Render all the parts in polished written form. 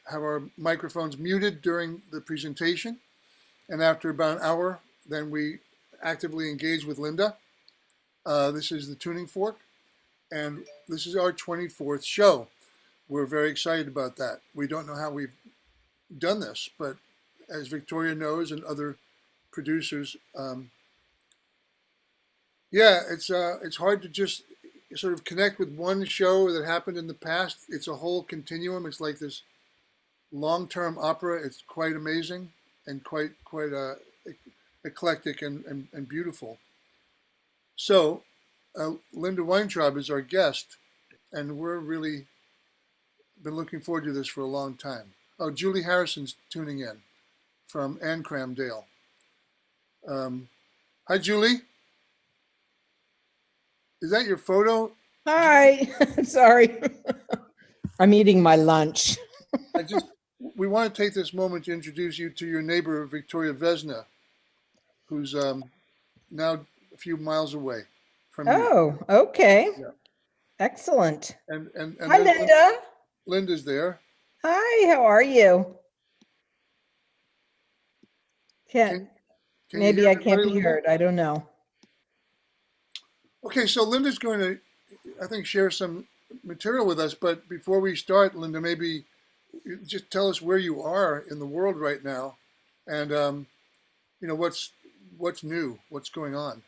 have our microphones muted during the presentation. And after about an hour, then we actively engage with Linda. This is the Tuning Fork, and this is our 24th show. We're very excited about that. We don't know how we've done this, but as Victoria knows and other producers, it's hard to just sort of connect with one show that happened in the past. It's a whole continuum. It's like this long-term opera. It's quite amazing and quite eclectic and beautiful. So Linda Weintraub is our guest, and we're really been looking forward to this for a long time. Oh, Julie Harrison's tuning in from Ancramdale. Hi, Julie. Is that your photo? Hi, sorry. I'm eating my lunch. We want to take this moment to introduce you to your neighbor, Victoria Vesna, who's now a few miles away from you. Oh, okay. Yeah. Excellent. And hi, Linda. Linda's there. Hi, how are you? Maybe I can't be heard. I don't know. Okay, so Linda's going to, I think, share some material with us. But before we start, Linda, maybe just tell us where you are in the world right now, and what's new, what's going on.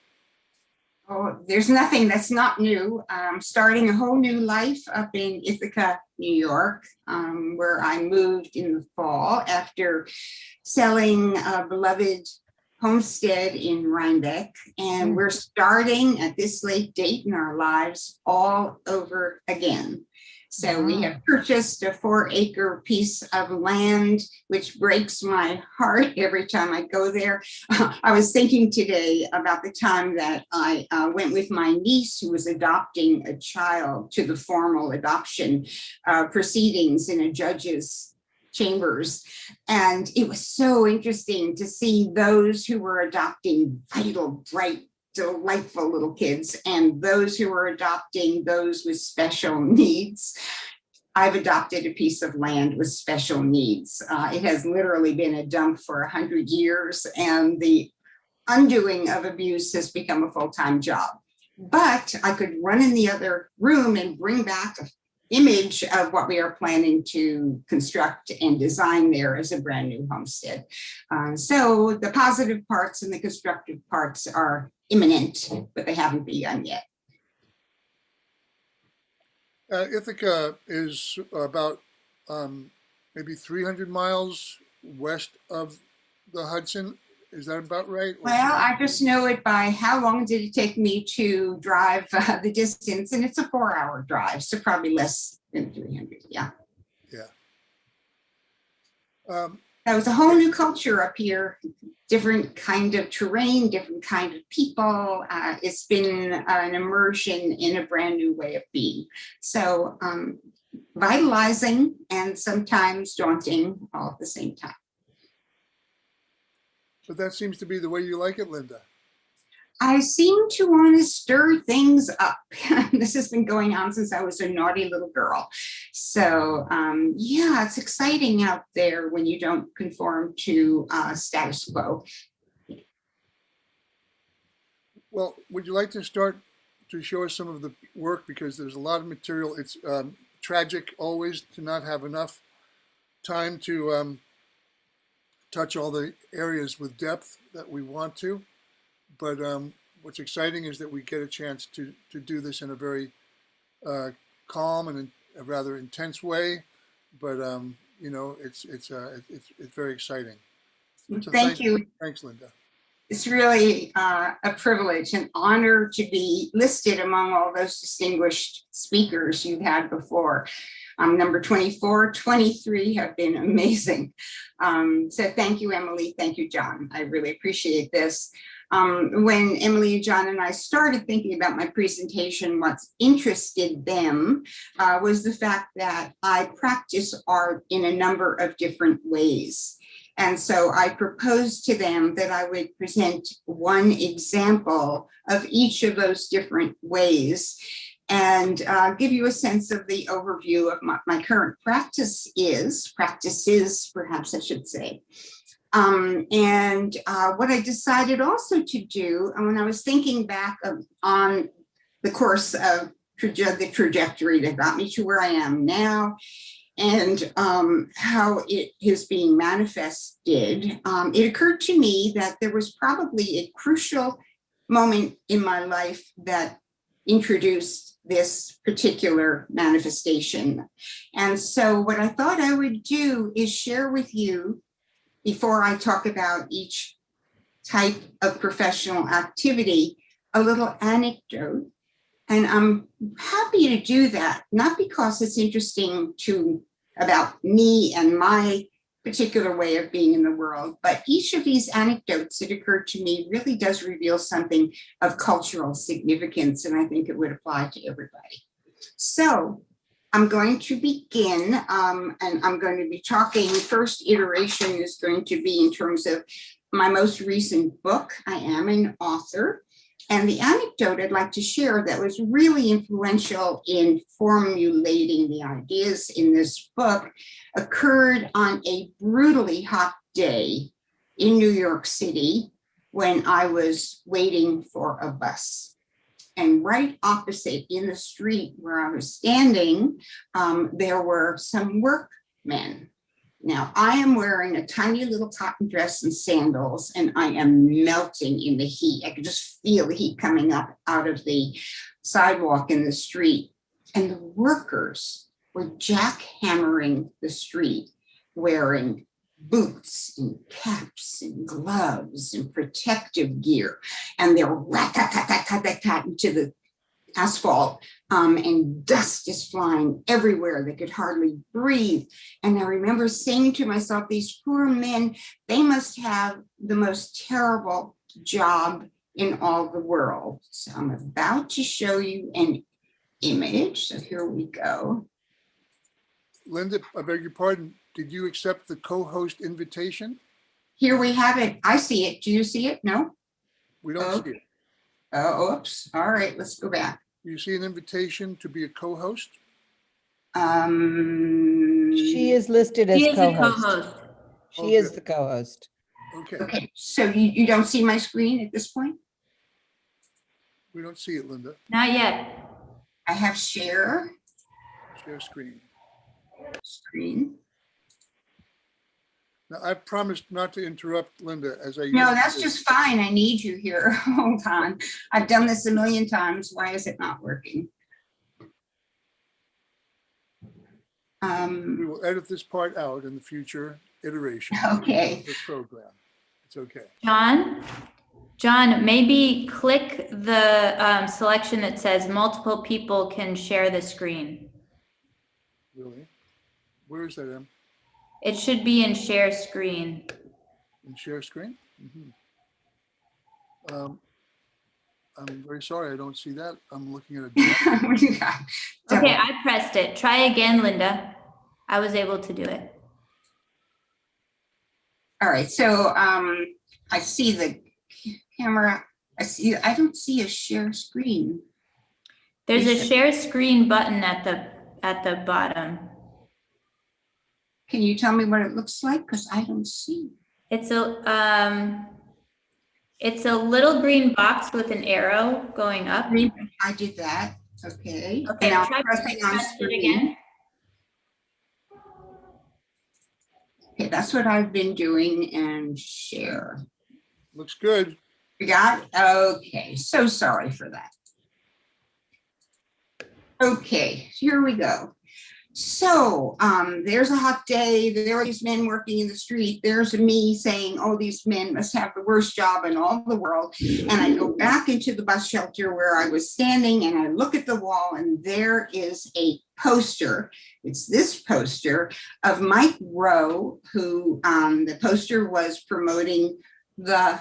Oh, there's nothing that's not new. I'm starting a whole new life up in Ithaca, New York, where I moved in the fall after selling a beloved homestead in Rhinebeck. And we're starting at this late date in our lives all over again. So we have purchased a 4-acre piece of land, which breaks my heart every time I go there. I was thinking today about the time that I went with my niece who was adopting a child to the formal adoption proceedings in a judge's chambers. And it was so interesting to see those who were adopting vital, bright, delightful little kids and those who are adopting those with special needs. I've adopted a piece of land with special needs. It has literally been a dump for 100 years, and the undoing of abuse has become a full-time job. But I could run in the other room and bring back an image of what we are planning to construct and design there as a brand new homestead. So the positive parts and the constructive parts are imminent, but they haven't begun yet. Ithaca is about maybe 300 miles west of the Hudson. Is that about right? Well, I just know it by how long did it take me to drive the distance, and it's a 4-hour drive, so probably less than 300. Yeah. That was a whole new culture up here, different kind of terrain, different kind of people. It's been an immersion in a brand new way of being. So vitalizing and sometimes daunting all at the same time. But that seems to be the way you like it, Linda. I seem to want to stir things up. This has been going on since I was a naughty little girl. So yeah, it's exciting out there when you don't conform to status quo. Well, would you like to start to show us some of the work? Because there's a lot of material. It's tragic always to not have enough time to touch all the areas with depth that we want to. But what's exciting is that we get a chance to do this in a very calm and a rather intense way. But it's very exciting. So thank you. Thanks, Linda. It's really a privilege and honor to be listed among all those distinguished speakers you've had before. Number 24, 23 have been amazing. So thank you, Emily. Thank you, John. I really appreciate this. When Emily, John, and I started thinking about my presentation, what interested them was the fact that I practice art in a number of different ways. And so I proposed to them that I would present one example of each of those different ways and give you a sense of the overview of my current practices, perhaps I should say. And what I decided also to do, and when I was thinking back on the course of the trajectory that got me to where I am now, and how it is being manifested, it occurred to me that there was probably a crucial moment in my life that introduced this particular manifestation. And so what I thought I would do is share with you, before I talk about each type of professional activity, a little anecdote. And I'm happy to do that, not because it's interesting about me and my particular way of being in the world, but each of these anecdotes that occurred to me really does reveal something of cultural significance, and I think it would apply to everybody. So I'm going to begin, and I'm going to be talking, first iteration is going to be in terms of my most recent book. I am an author. And the anecdote I'd like to share that was really influential in formulating the ideas in this book occurred on a brutally hot day in New York City when I was waiting for a bus. And right opposite in the street where I was standing, there were some workmen. Now, I am wearing a tiny little cotton dress and sandals, and I am melting in the heat. I could just feel the heat coming up out of the sidewalk in the street. And the workers were jackhammering the street, wearing boots and caps and gloves and protective gear. And they're rat-tat-tat-tat-tat-tat into the asphalt, and dust is flying everywhere. They could hardly breathe. And I remember saying to myself, these poor men, they must have the most terrible job in all the world. So I'm about to show you an image. So here we go. Linda, I beg your pardon. Did you accept the co-host invitation? Here we have it. I see it. Do you see it? No? We don't see it. Oh, oops. All right, let's go back. You see an invitation to be a co-host? She is listed as She is a co-host. co-host. She is the co-host. Okay, Okay, so you don't see my screen at this point? we don't see it, Linda. Not yet. I have share Share screen. screen. Now, I promised not to interrupt Linda as I No, usually that's do. just fine. I need you here. Hold on. I've done this a million times. Why is it not working? We will edit this part out in the future iteration Okay. of the program. It's okay. John, maybe click the selection that says multiple people can share the screen. Really? Where is that, Em? It should be in share screen. In share screen? I'm very sorry, I don't see that. I'm looking at a What do you got? Okay, I pressed it. Try again, Linda. I was able to do it. All right, so I see the camera. I don't see a share screen. There's a share screen button at the bottom. Can you tell me what it looks like? Because I don't see. It's a little green box with an arrow going up. I did that. Okay. Okay, Now try pressing on press it screen. again. Okay, that's what I've been doing, and share. Looks good. You got it? Okay, so sorry for that. Okay, here we go. So there's a hot day. There are these men working in the street. There's me saying, oh, these men must have the worst job in all the world. And I go back into the bus shelter where I was standing, and I look at the wall, and there is a poster. It's this poster of Mike Rowe, who the poster was promoting the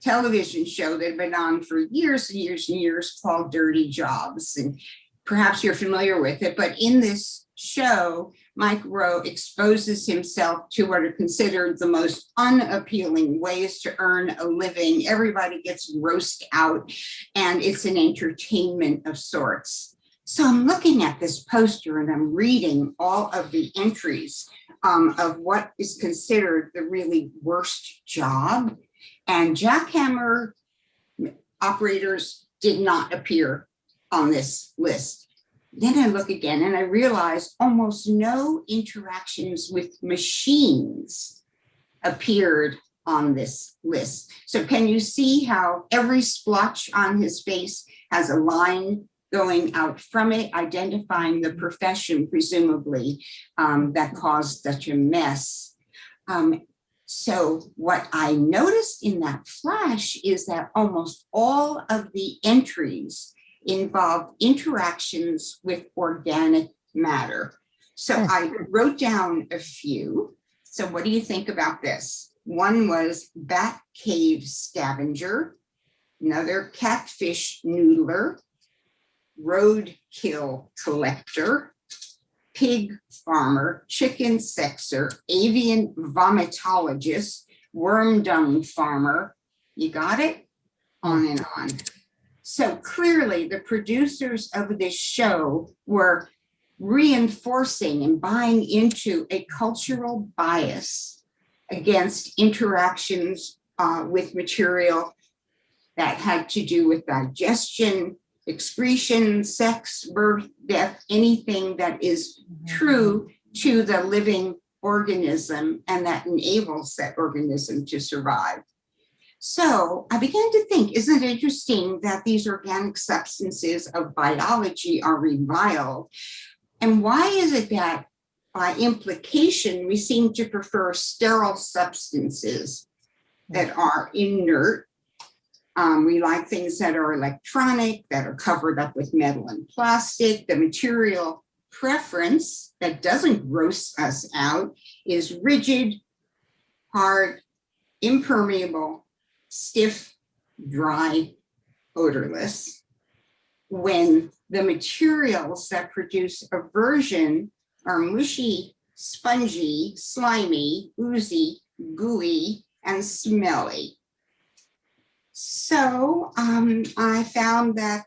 television show that had been on for years and years and years called Dirty Jobs. And perhaps you're familiar with it, but in this show, Mike Rowe exposes himself to what are considered the most unappealing ways to earn a living. Everybody gets grossed out, and it's an entertainment of sorts. So I'm looking at this poster and I'm reading all of the entries of what is considered the really worst job. And jackhammer operators did not appear on this list. Then I look again and I realize almost no interactions with machines appeared on this list. So can you see how every splotch on his face has a line going out from it, identifying the profession, presumably, that caused such a mess? So what I noticed in that flash is that almost all of the entries involve interactions with organic matter. So I wrote down a few. So what do you think about this? One was bat cave scavenger, another catfish noodler, roadkill collector, pig farmer, chicken sexer, avian vomitologist, worm dung farmer. You got it? On and on. So clearly the producers of this show were reinforcing and buying into a cultural bias against interactions with material that had to do with digestion, excretion, sex, birth, death, anything that is true to the living organism and that enables that organism to survive. So I began to think, isn't it interesting that these organic substances of biology are reviled? And why is it that by implication, we seem to prefer sterile substances that are inert? We like things that are electronic, that are covered up with metal and plastic. The material preference that doesn't gross us out is rigid, hard, impermeable, stiff, dry, odorless, when the materials that produce aversion are mushy, spongy, slimy, oozy, gooey, and smelly. So I found that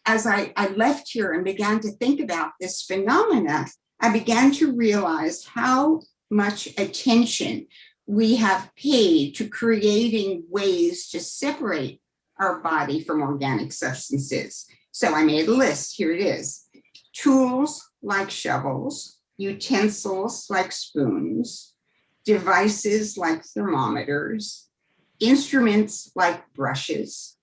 as I left here and began to think about this phenomena, I began to realize how much attention we have paid to creating ways to separate our body from organic substances. So I made a list, here it is. Tools like shovels, utensils like spoons, devices like thermometers, instruments like brushes,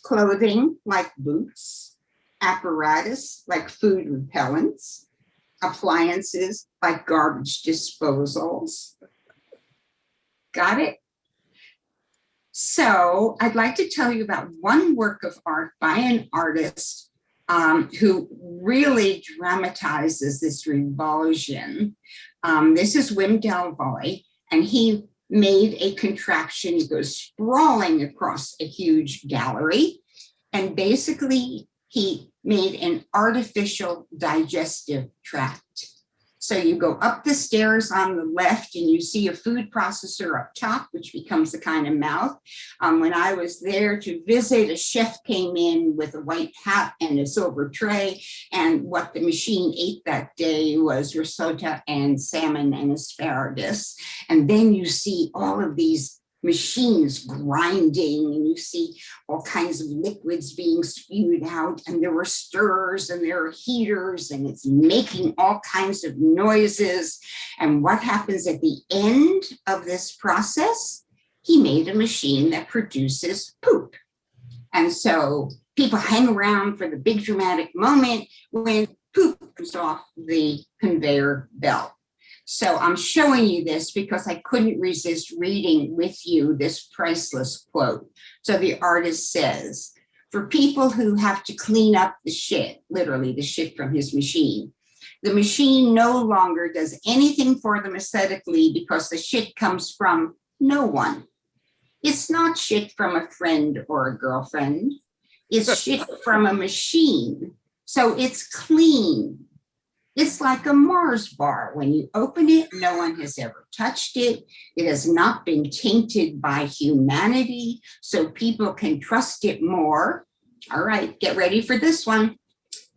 clothing like boots, apparatus like food repellents, appliances like garbage disposals. Got it? So I'd like to tell you about one work of art by an artist who really dramatizes this revulsion. This is Wim Delvoye, and he made a contraption. He goes sprawling across a huge gallery, and basically he made an artificial digestive tract. So you go up the stairs on the left and you see a food processor up top, which becomes a kind of mouth. When I was there to visit, a chef came in with a white hat and a silver tray. And what the machine ate that day was risotto and salmon and asparagus. And then you see all of these machines grinding, and you see all kinds of liquids being spewed out, and there were stirrers and there are heaters, and it's making all kinds of noises. And what happens at the end of this process? He made a machine that produces poop. And so people hang around for the big dramatic moment when poop comes off the conveyor belt. So I'm showing you this because I couldn't resist reading with you this priceless quote. So the artist says, for people who have to clean up the shit, literally the shit from his machine, the machine no longer does anything for them aesthetically because the shit comes from no one. It's not shit from a friend or a girlfriend. It's shit from a machine So it's clean. It's like a Mars bar. When you open it, no one has ever touched it. It has not been tainted by humanity, so people can trust it more. All right, get ready for this one.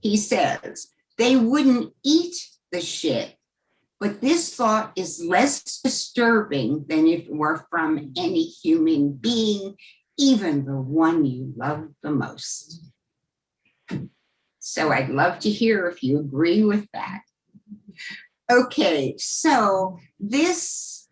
He says, they wouldn't eat the shit, but this thought is less disturbing than if it were from any human being, even the one you love the most. So I'd love to hear if you agree with that. Okay, so this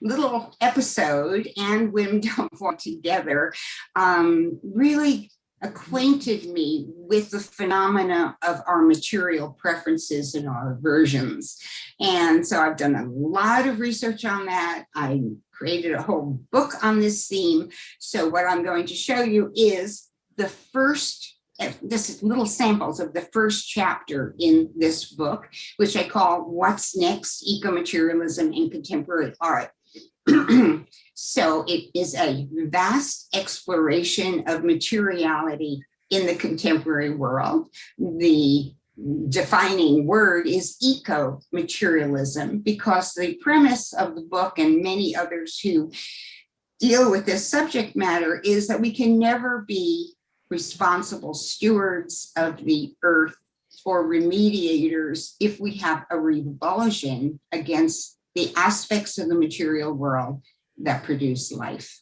little episode and Women Don't Fall Together really acquainted me with the phenomena of our material preferences and our aversions. And so I've done a lot of research on that. I created a whole book on this theme. So what I'm going to show you is the first, this little samples of the first chapter in this book, which I call What's Next? Eco-Materialism in Contemporary Art. So it is a vast exploration of materiality in the contemporary world. The defining word is eco-materialism, because the premise of the book and many others who deal with this subject matter is that we can never be responsible stewards of the earth or remediators if we have a revulsion against the aspects of the material world that produce life.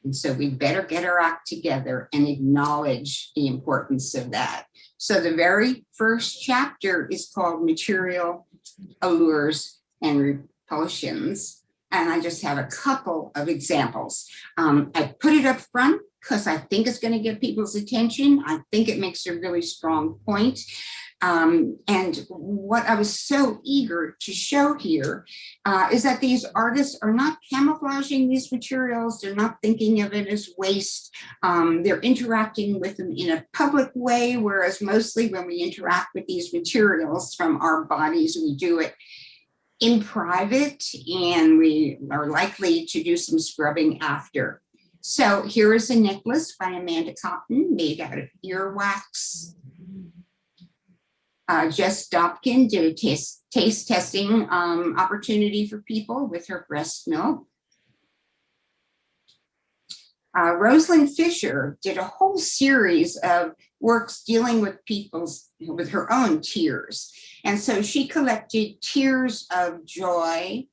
And so we better get our act together and acknowledge the importance of that. So the very first chapter is called Material Allures and Repulsions. And I just have a couple of examples. I put it up front because I think it's going to get people's attention. I think it makes a really strong point. And what I was so eager to show here is that these artists are not camouflaging these materials. They're not thinking of it as waste. They're interacting with them in a public way, whereas mostly when we interact with these materials from our bodies, we do it in private, and we are likely to do some scrubbing after. So here is a necklace by Amanda Cotton made out of earwax. Jess Dobkin did a taste testing opportunity for people with her breast milk. Rosalind Fisher did a whole series of works dealing with with her own tears. And so she collected tears of joy,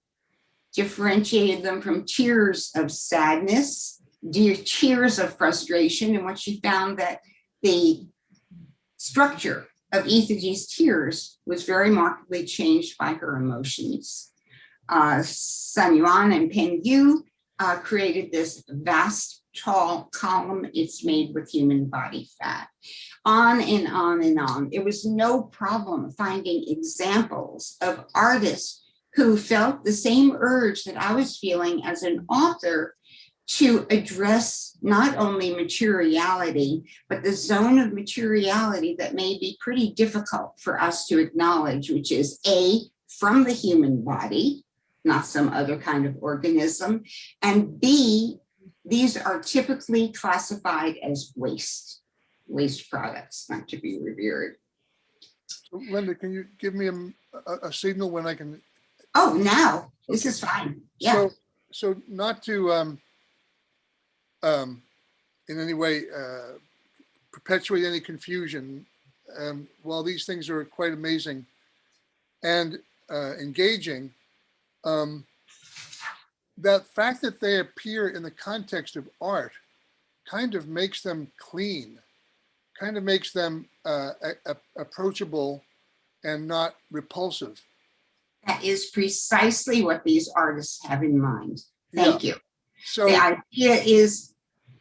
differentiated them from tears of sadness, tears of frustration. And what she found that the structure of each of these tears was very markedly changed by her emotions. Sun Yuan and Peng Yu created this vast, tall column. It's made with human body fat. On and on and on. It was no problem finding examples of artists who felt the same urge that I was feeling as an author to address not only materiality, but the zone of materiality that may be pretty difficult for us to acknowledge, which is A, from the human body, not some other kind of organism, and B, these are typically classified as waste products, not to be revered. Linda, can you give me a signal when I can? Oh, now, this is fine, yeah. So not to, in any way perpetuate any confusion, while these things are quite amazing and engaging, that fact that they appear in the context of art kind of makes them clean, kind of makes them approachable and not repulsive. That is precisely what these artists have in mind. Thank you. So the idea is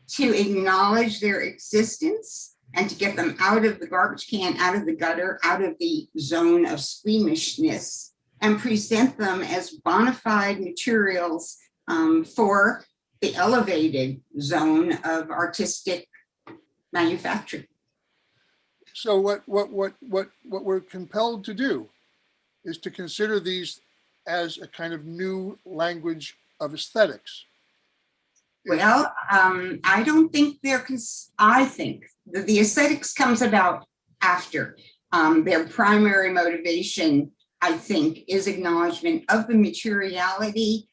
to acknowledge their existence and to get them out of the garbage can, out of the gutter, out of the zone of squeamishness, and present them as bona fide materials for the elevated zone of artistic manufacturing. So what we're compelled to do is to consider these as a kind of new language of aesthetics. Well, I don't think I think that the aesthetics comes about after. Their primary motivation, I think, is acknowledgement of the materiality.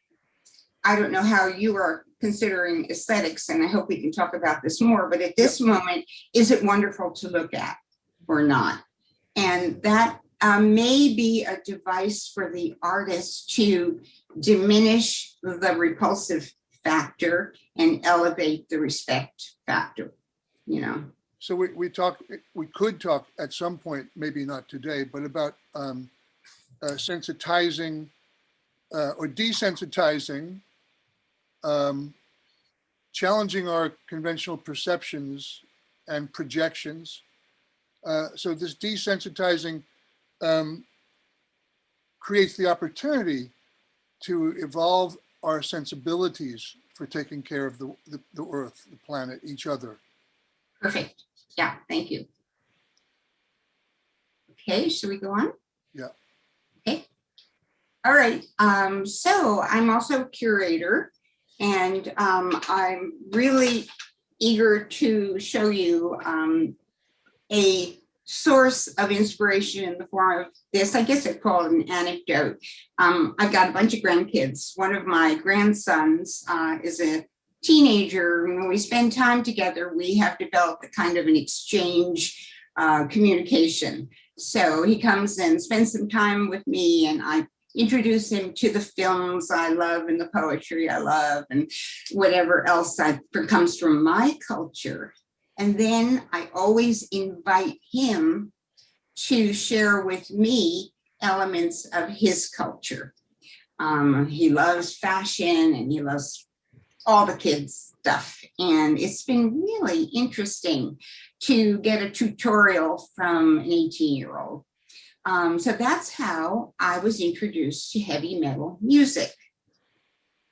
I don't know how you are considering aesthetics, and I hope we can talk about this more, but at this moment, is it wonderful to look at or not? And that may be a device for the artist to diminish the repulsive factor and elevate the respect factor, you know. So we could talk at some point, maybe not today, but about sensitizing or desensitizing, challenging our conventional perceptions and projections. So this desensitizing creates the opportunity to evolve our sensibilities for taking care of the earth, the planet, each other. Perfect. Yeah, thank you. Okay, should we go on? Yeah. Okay. All right. So I'm also a curator, and I'm really eager to show you a source of inspiration in the form of this. I guess I'd call it an anecdote. I've got a bunch of grandkids. One of my grandsons is a teenager. When we spend time together, we have developed a kind of an exchange communication. So he comes and spends some time with me, and I introduce him to the films I love and the poetry I love and whatever else comes from my culture. And then I always invite him to share with me elements of his culture. He loves fashion and he loves all the kids' stuff. And it's been really interesting to get a tutorial from an 18-year-old. So that's how I was introduced to heavy metal music.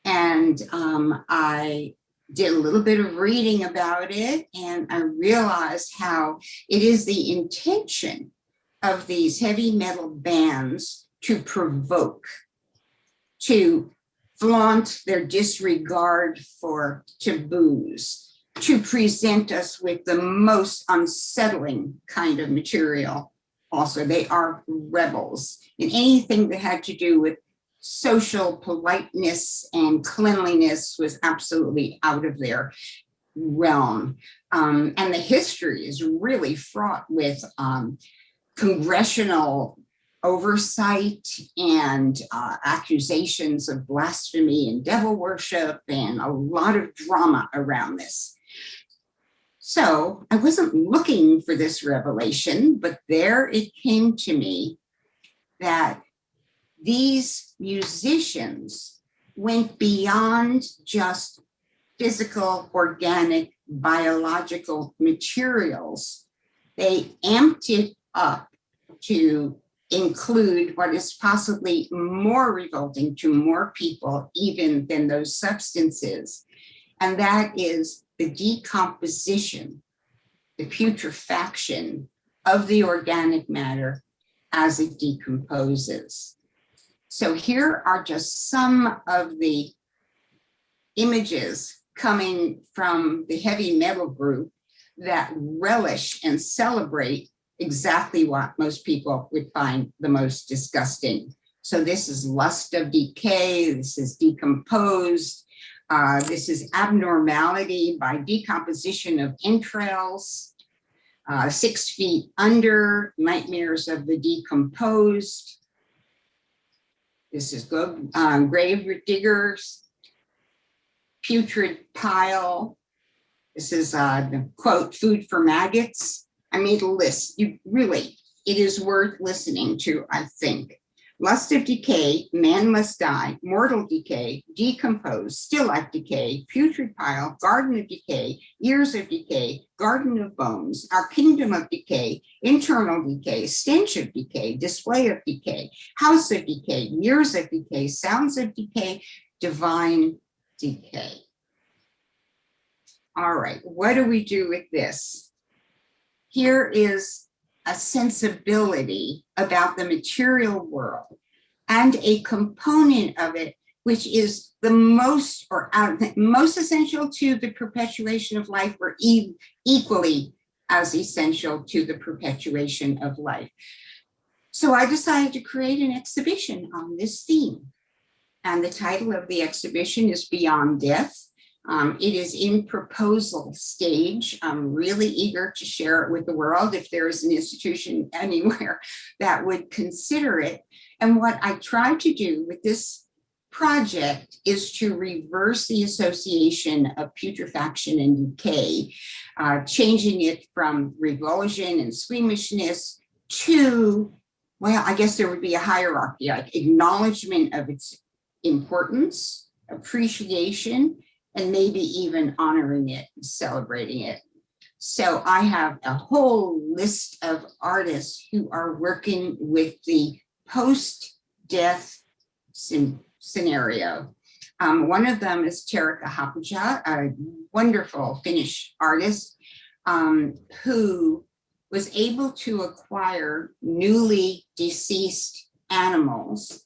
And I did a little bit of reading about it, and I realized how it is the intention of these heavy metal bands to provoke, to flaunt their disregard for taboos, to present us with the most unsettling kind of material. Also, they are rebels in anything that had to do with social politeness and cleanliness was absolutely out of their realm. And the history is really fraught with congressional oversight and accusations of blasphemy and devil worship and a lot of drama around this. So I wasn't looking for this revelation, but there it came to me that these musicians went beyond just physical, organic, biological materials. They amped it up to include what is possibly more revolting to more people even than those substances. And that is the decomposition, the putrefaction of the organic matter as it decomposes. So here are just some of the images coming from the heavy metal group that relish and celebrate exactly what most people would find the most disgusting. So this is lust of decay, this is decomposed, this is abnormality by decomposition of entrails, 6 feet under, nightmares of the decomposed. This is grave diggers, putrid pile. This is the quote, food for maggots. I made a list. It is worth listening to, I think. Lust of decay, man must die, mortal decay, decompose, still life decay, putrid pile, garden of decay, years of decay, garden of bones, our kingdom of decay, internal decay, stench of decay, display of decay, house of decay, years of decay, sounds of decay, divine decay. All right, what do we do with this? Here is a sensibility about the material world and a component of it, which is the most essential to the perpetuation of life, or equally as essential to the perpetuation of life. So I decided to create an exhibition on this theme. And the title of the exhibition is Beyond Death. It is in proposal stage. I'm really eager to share it with the world if there is an institution anywhere that would consider it. And what I try to do with this project is to reverse the association of putrefaction and decay, changing it from revulsion and squeamishness to, well, I guess there would be a hierarchy, like acknowledgement of its importance, appreciation, and maybe even honoring it, celebrating it. So I have a whole list of artists who are working with the post-death scenario. One of them is Terikka Hapuja, a wonderful Finnish artist who was able to acquire newly deceased animals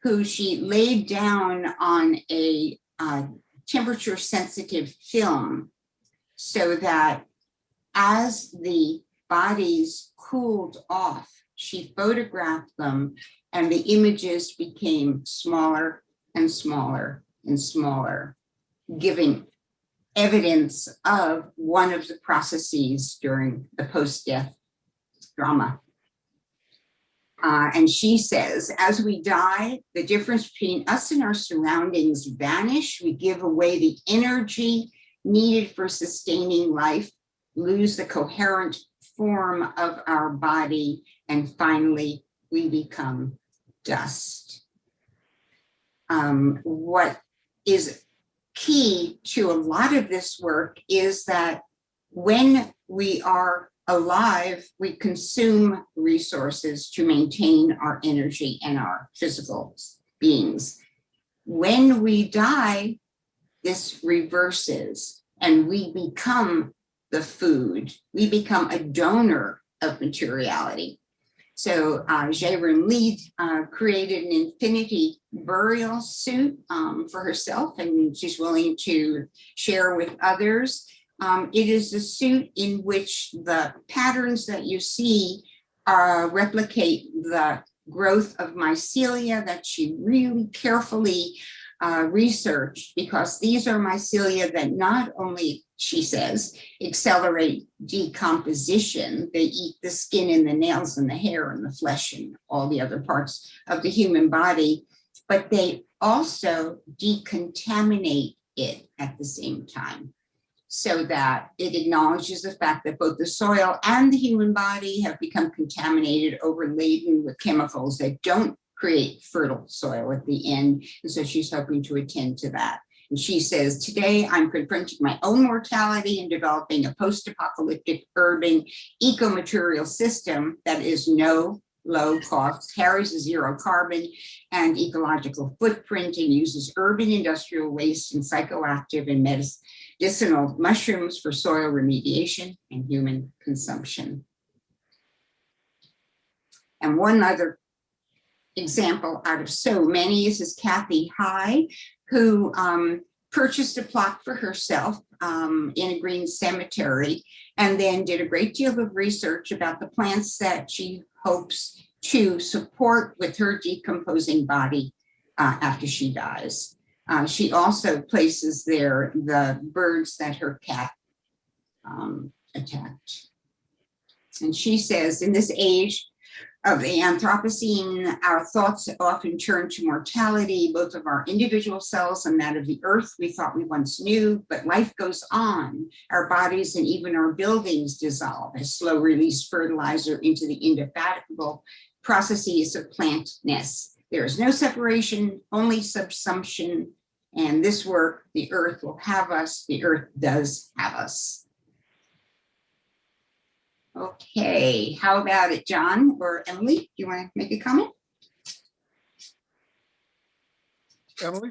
who she laid down on a temperature sensitive film so that as the bodies cooled off, she photographed them and the images became smaller and smaller and smaller, giving evidence of one of the processes during the post-death drama. And she says, as we die, the difference between us and our surroundings vanish. We give away the energy needed for sustaining life, lose the coherent form of our body, and finally we become dust. What is key to a lot of this work is that when we are alive, we consume resources to maintain our energy and our physical beings. When we die, this reverses and we become the food. We become a donor of materiality. So Jae-Rim Lee created an infinity burial suit for herself, and she's willing to share with others. It is a suit in which the patterns that you see replicate the growth of mycelia that she really carefully researched, because these are mycelia that not only, she says, accelerate decomposition, they eat the skin and the nails and the hair and the flesh and all the other parts of the human body, but they also decontaminate it at the same time, so that it acknowledges the fact that both the soil and the human body have become contaminated, overladen with chemicals that don't create fertile soil at the end. And so she's hoping to attend to that. And she says, today I'm confronting my own mortality and developing a post-apocalyptic urban eco-material system that is low cost, carries a zero carbon and ecological footprint, and uses urban industrial waste and psychoactive and medicinal mushrooms for soil remediation and human consumption. And one other example out of so many is Kathy High, who purchased a plot for herself in a green cemetery, and then did a great deal of research about the plants that she hopes to support with her decomposing body after she dies. She also places there the birds that her cat attacked. And she says, in this age of the Anthropocene, our thoughts often turn to mortality, both of our individual selves and that of the earth we thought we once knew, but life goes on. Our bodies and even our buildings dissolve as slow release fertilizer into the indefatigable processes of plantness. There is no separation, only subsumption. And this work, the earth will have us, the earth does have us. Okay, how about it, John or Emily? Do you want to make a comment? Emily?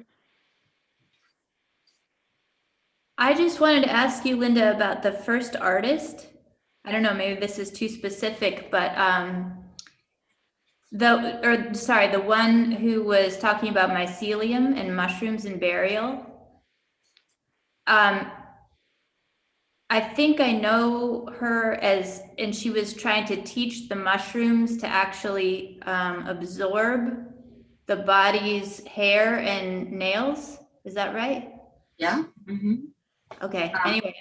I just wanted to ask you, Linda, about the first artist. I don't know, maybe this is too specific, but the one who was talking about mycelium and mushrooms and burial. I think I know her and she was trying to teach the mushrooms to actually absorb the body's hair and nails. Is that right? Yeah. Mhm. Okay. Anyway,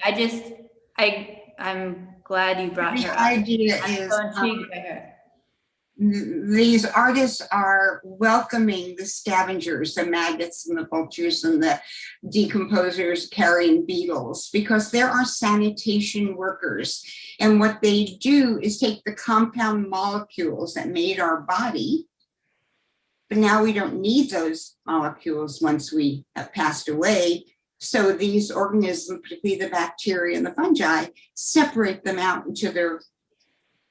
I'm glad you brought The her up. idea I'm is so intrigued by her. these artists are welcoming the scavengers, the maggots and the vultures and the decomposers carrying beetles, because there are sanitation workers. And what they do is take the compound molecules that made our body, but now we don't need those molecules once we have passed away. So these organisms, particularly the bacteria and the fungi, separate them out into their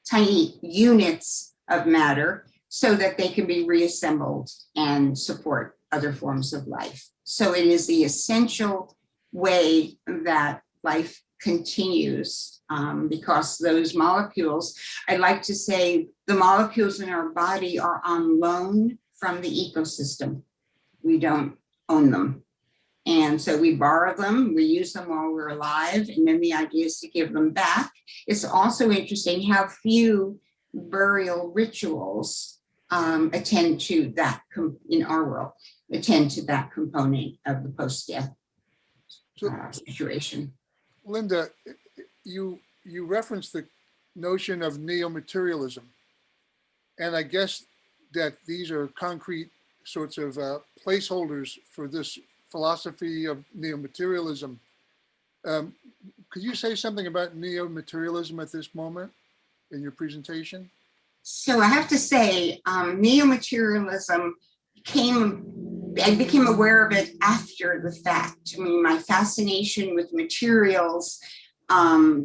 tiny units of matter so that they can be reassembled and support other forms of life. So it is the essential way that life continues, because those molecules, I like to say the molecules in our body are on loan from the ecosystem. We don't own them. And so we borrow them, we use them while we're alive, and then the idea is to give them back. It's also interesting how few burial rituals attend to that in our world, attend to that component of the post-death situation. Linda, you referenced the notion of neo-materialism, and I guess that these are concrete sorts of placeholders for this philosophy of neo-materialism. Could you say something about neo-materialism at this moment in your presentation? So I have to say, neo-materialism I became aware of it after the fact. I mean, my fascination with materials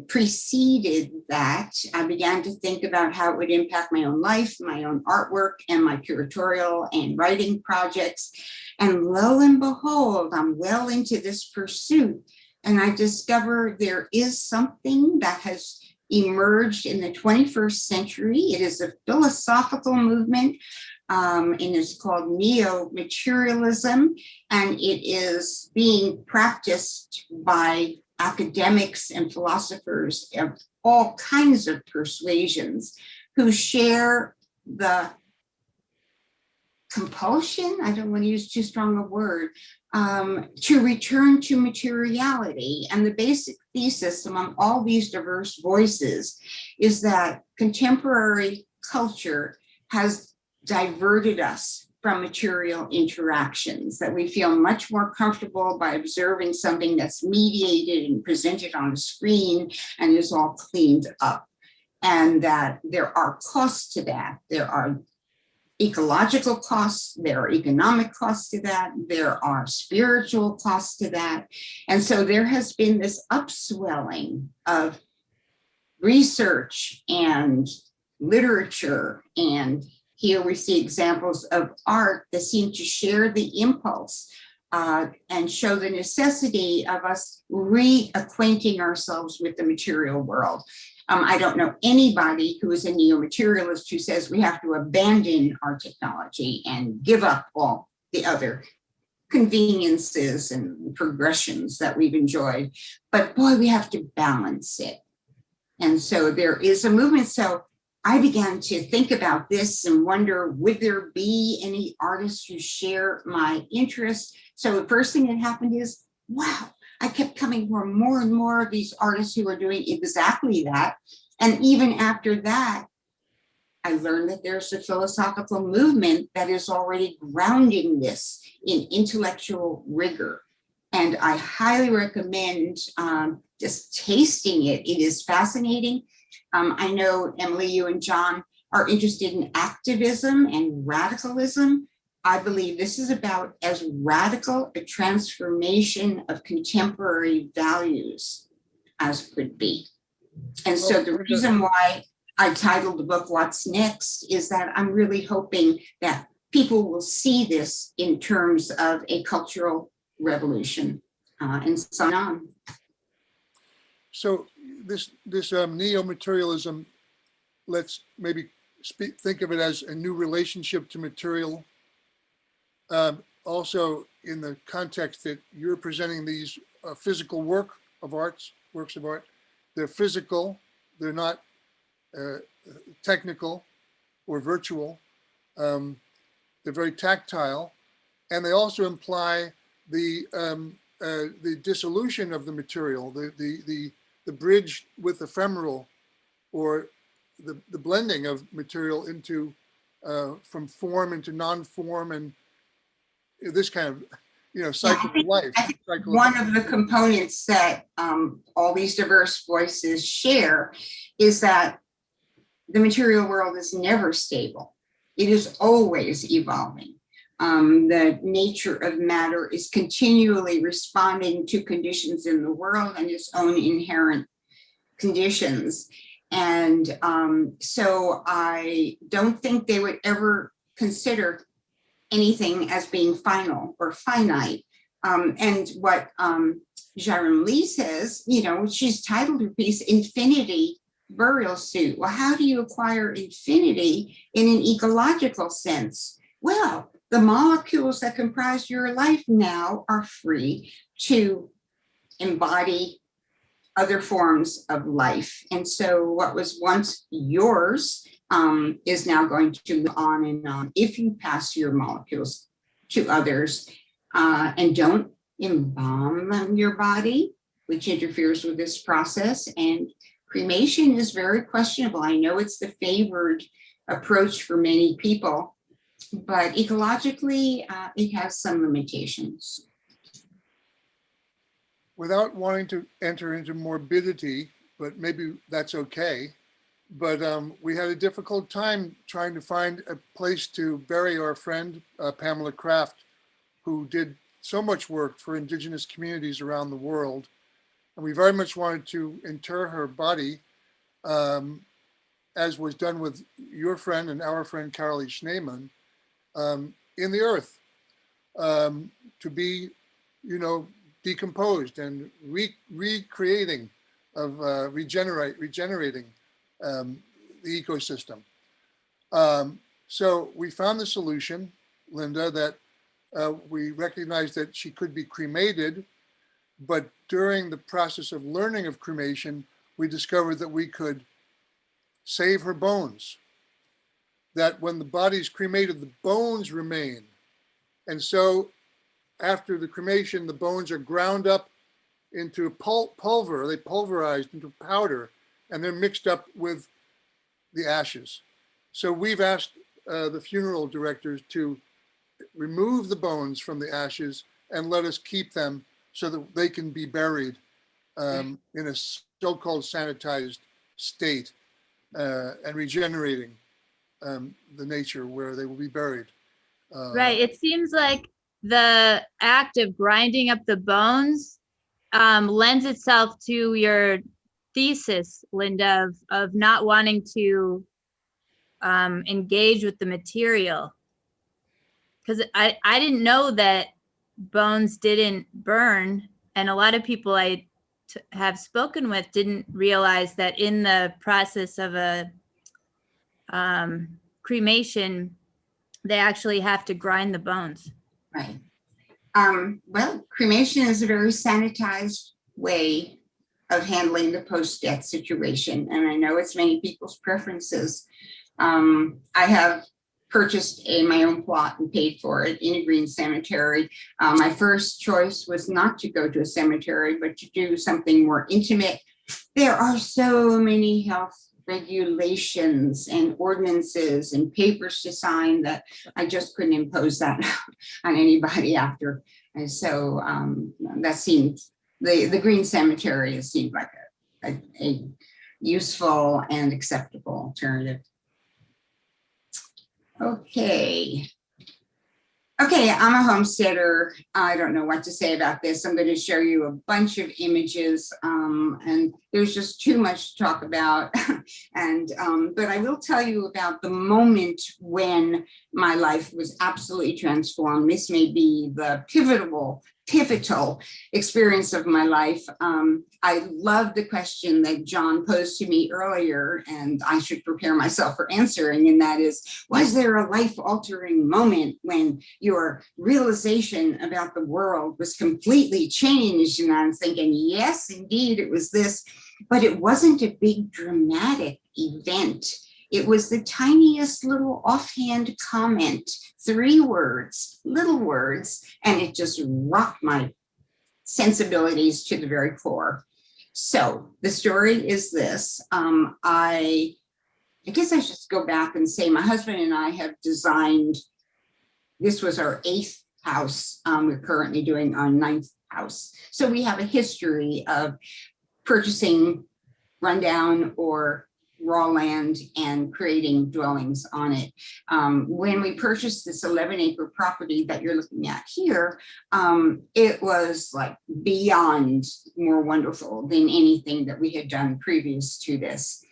preceded that. I began to think about how it would impact my own life, my own artwork, and my curatorial and writing projects. And lo and behold, I'm well into this pursuit. And I discover there is something that has emerged in the 21st century. It is a philosophical movement, and it's called Neo-Materialism, and it is being practiced by academics and philosophers of all kinds of persuasions who share the compulsion, I don't want to use too strong a word, to return to materiality. And the basic thesis among all these diverse voices is that contemporary culture has diverted us from material interactions, that we feel much more comfortable by observing something that's mediated and presented on a screen and is all cleaned up. And that there are costs to that. There are ecological costs, there are economic costs to that, there are spiritual costs to that. And so there has been this upswelling of research and literature, and here we see examples of art that seem to share the impulse and show the necessity of us reacquainting ourselves with the material world. I don't know anybody who is a neo-materialist who says we have to abandon our technology and give up all the other conveniences and progressions that we've enjoyed. But boy, we have to balance it. And so there is a movement. So I began to think about this and wonder, would there be any artists who share my interest? So the first thing that happened is, wow, I kept coming for more and more of these artists who are doing exactly that. And even after that, I learned that there's a philosophical movement that is already grounding this in intellectual rigor. And I highly recommend just tasting it. It is fascinating. I know, Emily, you and John are interested in activism and radicalism. I believe this is about as radical a transformation of contemporary values as could be. And so the reason why I titled the book, What's Next, is that I'm really hoping that people will see this in terms of a cultural revolution and so on. So this neo-materialism, let's maybe think of it as a new relationship to material. Also in the context that you're presenting these physical works of art, they're physical, they're not technical or virtual. They're very tactile, and they also imply the dissolution of the material, the bridge with ephemeral, or the blending of material into from form into non-form, and this kind of cycle of life. One of the components that all these diverse voices share is that the material world is never stable. It is always evolving. The nature of matter is continually responding to conditions in the world and its own inherent conditions. And so I don't think they would ever consider anything as being final or finite. And what Jaron Lee says, she's titled her piece Infinity Burial Suit. Well, how do you acquire infinity in an ecological sense? Well, the molecules that comprise your life now are free to embody other forms of life. And so what was once yours is now going to move on and on if you pass your molecules to others and don't embalm your body, which interferes with this process. And cremation is very questionable. I know it's the favored approach for many people, but ecologically, it has some limitations. Without wanting to enter into morbidity, but maybe that's okay, but we had a difficult time trying to find a place to bury our friend, Pamela Kraft, who did so much work for indigenous communities around the world. And we very much wanted to inter her body, as was done with your friend and our friend, Carolee Schneemann, in the earth, to be, decomposed and recreating, regenerating the ecosystem. So we found the solution, Linda, that we recognized that she could be cremated, but during the process of learning of cremation, we discovered that we could save her bones, that when the body's cremated, the bones remain. And so after the cremation, the bones are ground up into pulver, they pulverized into powder, and they're mixed up with the ashes. So we've asked the funeral directors to remove the bones from the ashes and let us keep them so that they can be buried in a so-called sanitized state and regenerating the nature where they will be buried. Right. It seems like the act of grinding up the bones lends itself to your thesis, Linda, of not wanting to engage with the material. Because I didn't know that bones didn't burn. And a lot of people I have spoken with didn't realize that in the process of a cremation, they actually have to grind the bones. Right. Well, cremation is a very sanitized way of handling the post-death situation. And I know it's many people's preferences. I have purchased my own plot and paid for it in a green cemetery. My first choice was not to go to a cemetery, but to do something more intimate. There are so many health regulations and ordinances and papers to sign that I just couldn't impose that on anybody after. And so that seemed, the green cemetery seemed like a useful and acceptable alternative. Okay, I'm a homesteader. I don't know what to say about this. I'm going to show you a bunch of images, and there's just too much to talk about. And but I will tell you about the moment when my life was absolutely transformed. This may be the pivotal pivotal experience of my life. I love the question that John posed to me earlier, and I should prepare myself for answering, and that is, was there a life-altering moment when your realization about the world was completely changed? And I'm thinking, yes, indeed, it was this, but it wasn't a big dramatic event. It was the tiniest little offhand comment, 3 words, little words, and it just rocked my sensibilities to the very core. So the story is this. I guess I should go back and say my husband and I have designed, this was our 8th house. We're currently doing our 9th house. So we have a history of purchasing rundown or raw land and creating dwellings on it. When we purchased this 11-acre property that you're looking at here, it was like beyond more wonderful than anything that we had done previous to this.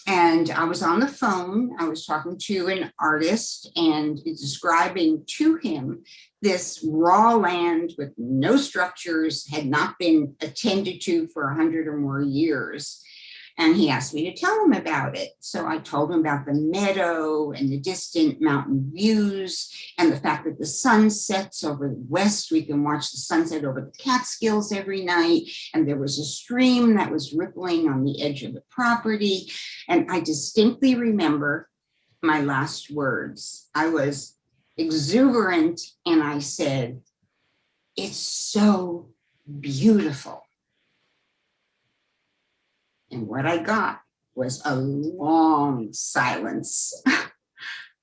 And I was on the phone, I was talking to an artist and describing to him this raw land with no structures, had not been attended to for 100 or more years. And he asked me to tell him about it. So I told him about the meadow and the distant mountain views and the fact that the sun sets over the west. We can watch the sunset over the Catskills every night. And there was a stream that was rippling on the edge of the property. And I distinctly remember my last words. I was exuberant and I said, "It's so beautiful." And what I got was a long silence.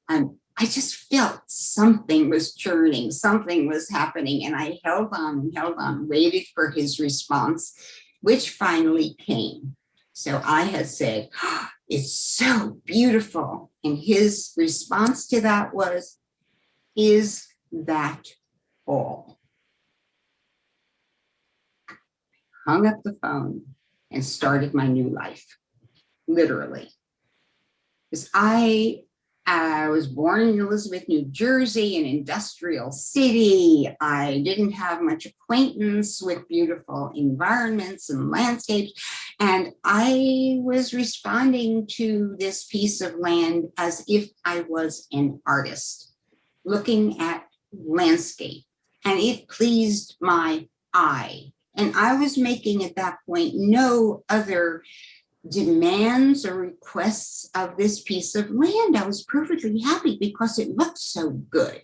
And I just felt something was churning, something was happening. And I held on, waited for his response, which finally came. So I had said, "Oh, it's so beautiful." And his response to that was, "Is that all?" Hung up the phone and started my new life, literally. Because I was born in Elizabeth, New Jersey, an industrial city. I didn't have much acquaintance with beautiful environments and landscapes. And I was responding to this piece of land as if I was an artist, looking at landscape, and it pleased my eye. And I was making at that point no other demands or requests of this piece of land. I was perfectly happy because it looked so good.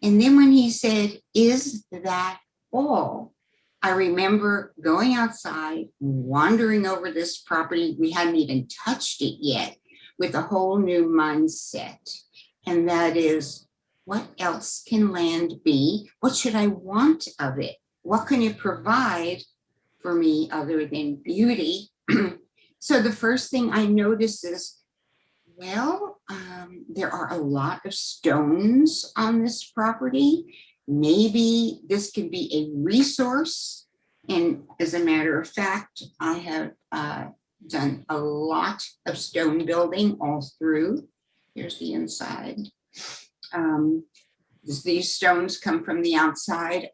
And then when he said, "Is that all?" I remember going outside, wandering over this property. We hadn't even touched it yet, with a whole new mindset. And that is, what else can land be? What should I want of it? What can it provide for me other than beauty? So the first thing I noticed is, well, there are a lot of stones on this property. Maybe this could be a resource. And as a matter of fact, I have done a lot of stone building all through. Here's the inside. These stones come from the outside.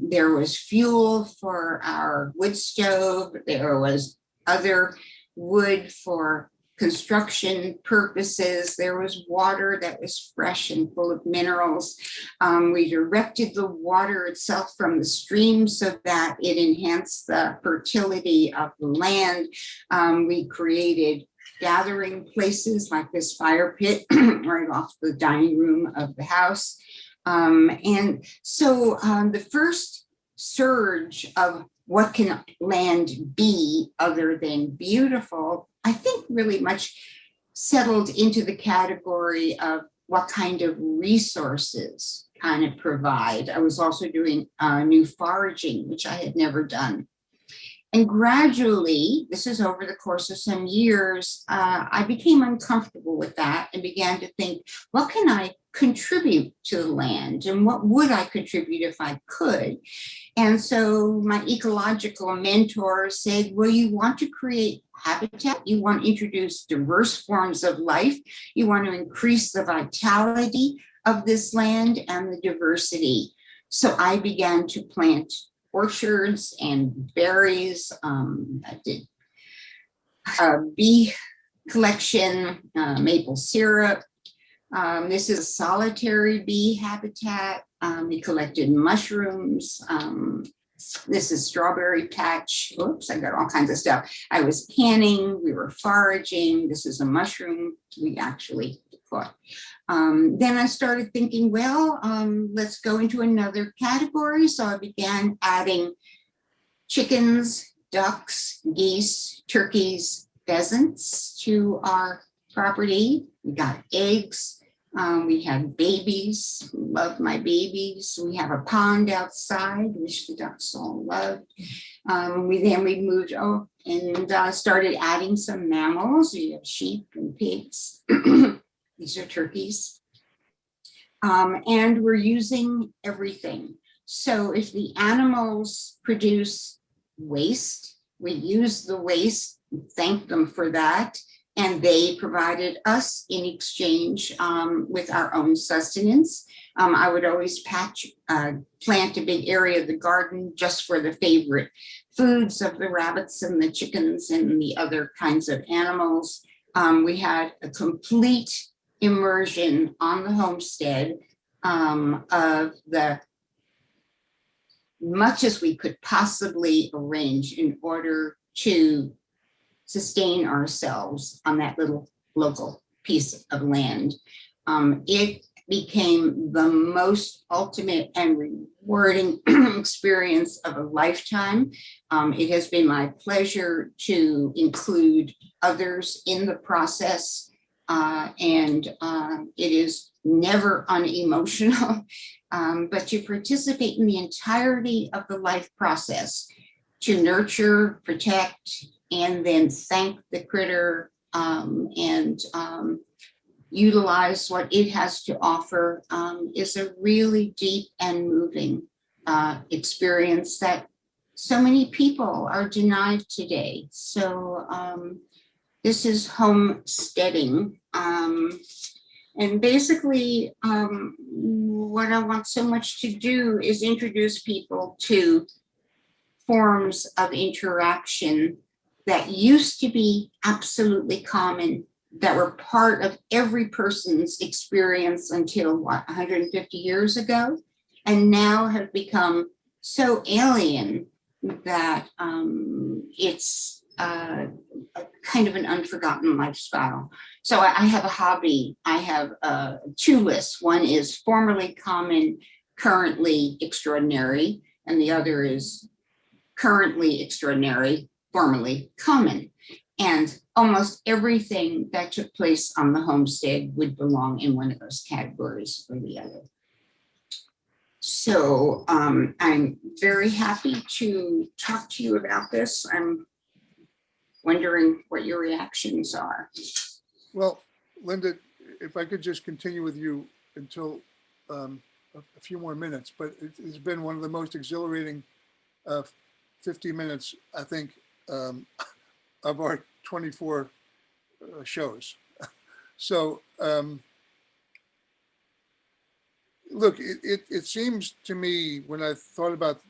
There was fuel for our wood stove. There was other wood for construction purposes. There was water that was fresh and full of minerals. We directed the water itself from the stream so that it enhanced the fertility of the land. We created gathering places like this fire pit right off the dining room of the house. And so the first surge of what can land be other than beautiful, I think really much settled into the category of what kind of resources kind of provide. I was also doing new foraging, which I had never done. And gradually, this is over the course of some years, I became uncomfortable with that and began to think, what can I contribute to the land? And what would I contribute if I could? And so my ecological mentor said, well, you want to create habitat, you want to introduce diverse forms of life, you want to increase the vitality of this land and the diversity. So I began to plant orchards and berries. I did bee collection, maple syrup. This is a solitary bee habitat. We collected mushrooms. This is strawberry patch. Oops, I got all kinds of stuff. I was canning, we were foraging. This is a mushroom we actually caught. Then I started thinking, well, let's go into another category. So I began adding chickens, ducks, geese, turkeys, pheasants to our property. We got eggs. We had babies, love my babies. We have a pond outside, which the ducks all loved. We moved and started adding some mammals. We have sheep and pigs. These are turkeys. And we're using everything. So if the animals produce waste, we use the waste, thank them for that. And they provided us in exchange with our own sustenance. I would always plant a big area of the garden just for the favorite foods of the rabbits and the chickens and the other kinds of animals. We had a complete immersion on the homestead of the much as we could possibly arrange in order to sustain ourselves on that little local piece of land. It became the most ultimate and rewarding experience of a lifetime. It has been my pleasure to include others in the process, and it is never unemotional, but to participate in the entirety of the life process, to nurture, protect, and then thank the critter and utilize what it has to offer is a really deep and moving experience that so many people are denied today. So this is homesteading. And basically what I want so much to do is introduce people to forms of interaction that used to be absolutely common, that were part of every person's experience until 150 years ago, and now have become so alien that it's a kind of an unforgotten lifestyle. So I have a hobby. I have two lists. One is formerly common, currently extraordinary, and the other is currently extraordinary, formerly common. And almost everything that took place on the homestead would belong in one of those categories or the other. So I'm very happy to talk to you about this. I'm wondering what your reactions are. Well, Linda, if I could just continue with you until a few more minutes, but it's been one of the most exhilarating 50 minutes, I think, of our 24 shows. So, look, it seems to me, when I thought about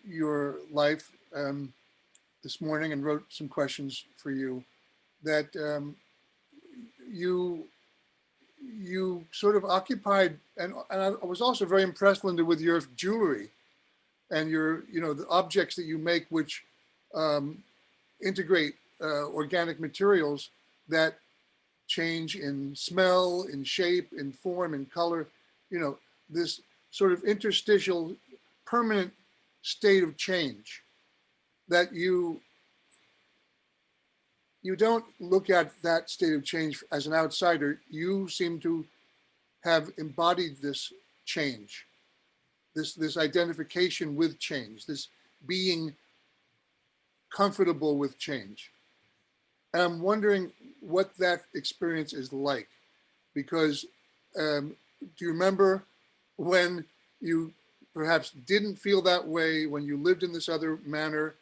your life this morning and wrote some questions for you, that you sort of occupied, and I was also very impressed, Linda, with your jewelry and your, the objects that you make, which integrate organic materials that change in smell, in shape, in form, in color, this sort of interstitial permanent state of change that you don't look at that state of change as an outsider. You seem to have embodied this change, this identification with change, this being comfortable with change. And I'm wondering what that experience is like, because do you remember when you perhaps didn't feel that way, when you lived in this other manner,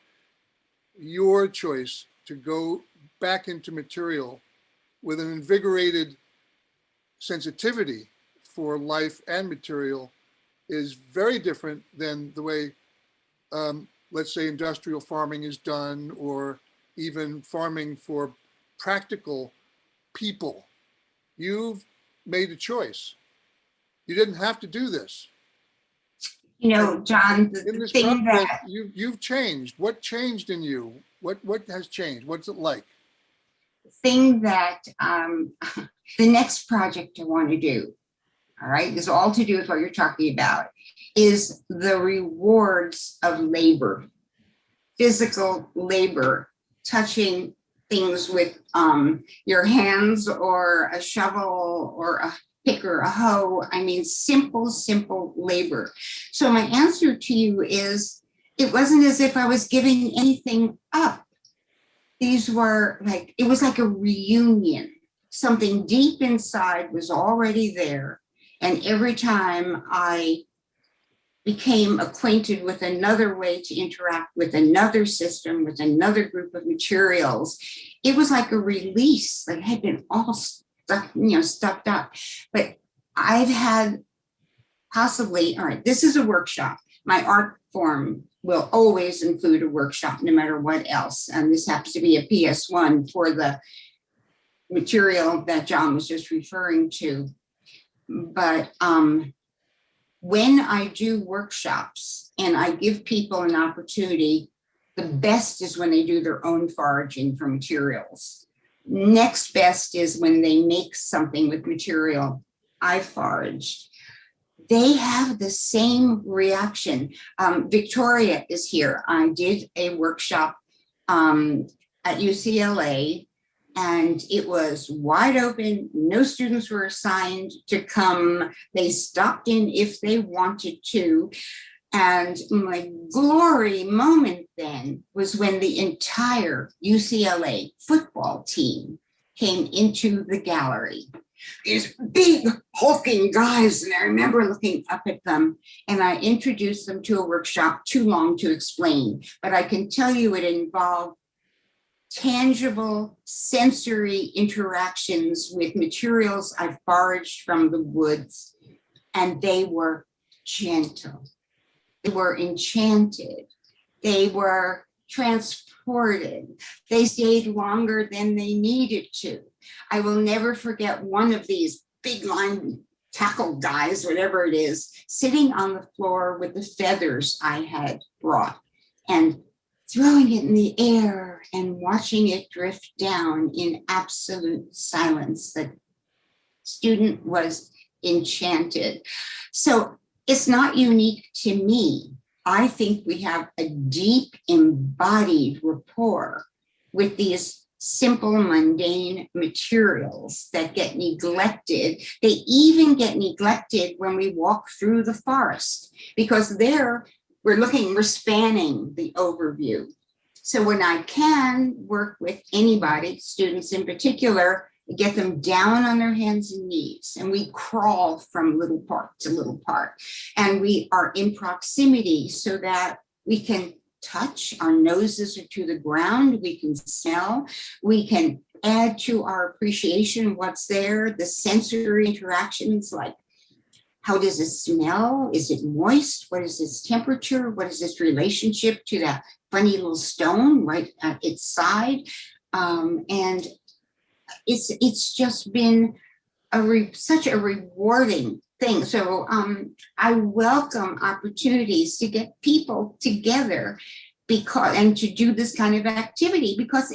your choice to go back into material with an invigorated sensitivity for life and material is very different than the way, let's say, industrial farming is done, or even farming for practical people. You've made a choice. You didn't have to do this. You know, John, In the this thing process, that you've changed. What changed in you? What has changed? What's it like? thing that the next project I want to do, all right, is all to do with what you're talking about, is the rewards of labor, physical labor, touching things with your hands, or a shovel, or a pick, or a hoe. I mean, simple labor. So my answer to you is, it wasn't as if I was giving anything up. These were like, it was like a reunion. Something deep inside was already there. And every time I became acquainted with another way to interact with another system, with another group of materials, it was like a release that had been all stuck, stuffed up. But I've had possibly, all right, this is a workshop. My art form will always include a workshop, no matter what else. And this happens to be a PS1 for the material that John was just referring to. But when I do workshops and I give people an opportunity, the best is when they do their own foraging for materials. Next best is when they make something with material I foraged. They have the same reaction. Victoria is here. I did a workshop at UCLA, and it was wide open. No students were assigned to come. They stopped in if they wanted to. And my glory moment then was when the entire UCLA football team came into the gallery. These big hulking guys, and I remember looking up at them, and I introduced them to a workshop too long to explain, but I can tell you it involved tangible sensory interactions with materials I foraged from the woods, and they were gentle. They were enchanted. They were transported. They stayed longer than they needed to. I will never forget one of these big line tackle guys, whatever it is, sitting on the floor with the feathers I had brought and throwing it in the air and watching it drift down in absolute silence. The student was enchanted. So it's not unique to me. I think we have a deep embodied rapport with these simple, mundane materials that get neglected. They even get neglected when we walk through the forest, because there we're spanning the overview. So when I can work with anybody, students in particular, get them down on their hands and knees, and we crawl from little part to little part, and we are in proximity so that we can touch, our noses are to the ground, we can smell, we can add to our appreciation what's there, the sensory interactions, like how does it smell? Is it moist? What is its temperature? What is its relationship to that funny little stone right at its side? And it's just been such a rewarding thing. So I welcome opportunities to get people together and to do this kind of activity, because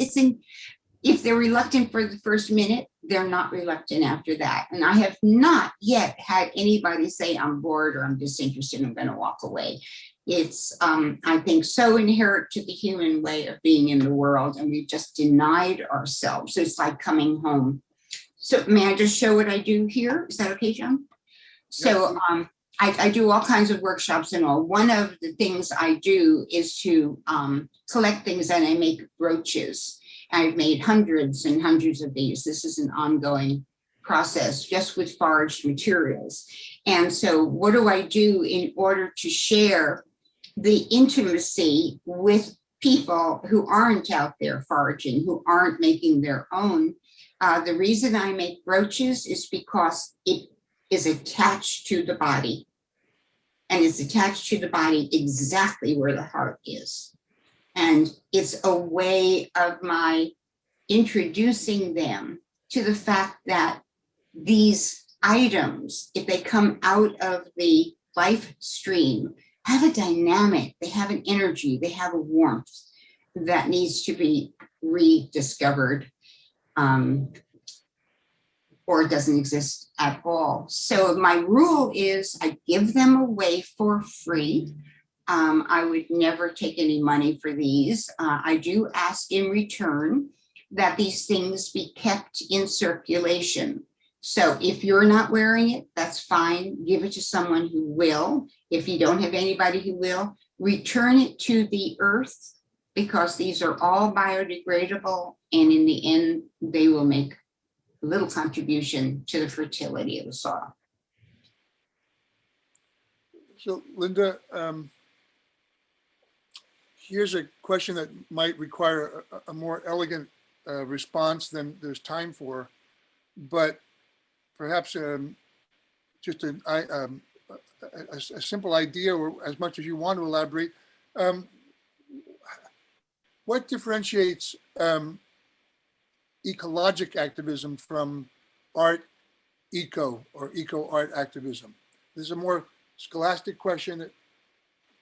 if they're reluctant for the first minute, they're not reluctant after that. And I have not yet had anybody say, I'm bored, or I'm disinterested, I'm going to walk away. It's, I think, so inherent to the human way of being in the world, and we've just denied ourselves. It's like coming home. So may I just show what I do here? Is that okay, John? So I do all kinds of workshops and all. One of the things I do is to collect things, and I make brooches. I've made hundreds and hundreds of these. This is an ongoing process just with foraged materials. And so what do I do in order to share the intimacy with people who aren't out there foraging, who aren't making their own? The reason I make brooches is because it is attached to the body. and it's attached to the body exactly where the heart is. And it's a way of my introducing them to the fact that these items, if they come out of the life stream, have a dynamic, they have an energy, they have a warmth that needs to be rediscovered, or doesn't exist at all. So my rule is I give them away for free. I would never take any money for these. I do ask in return that these things be kept in circulation. So if you're not wearing it, that's fine. Give it to someone who will. If you don't have anybody who will, return it to the earth, because these are all biodegradable. And in the end, they will make a little contribution to the fertility of the soil. So Linda, here's a question that might require a more elegant response than there's time for, but perhaps just a simple idea, or as much as you want to elaborate. What differentiates ecologic activism from art eco or eco art activism? This is a more scholastic question.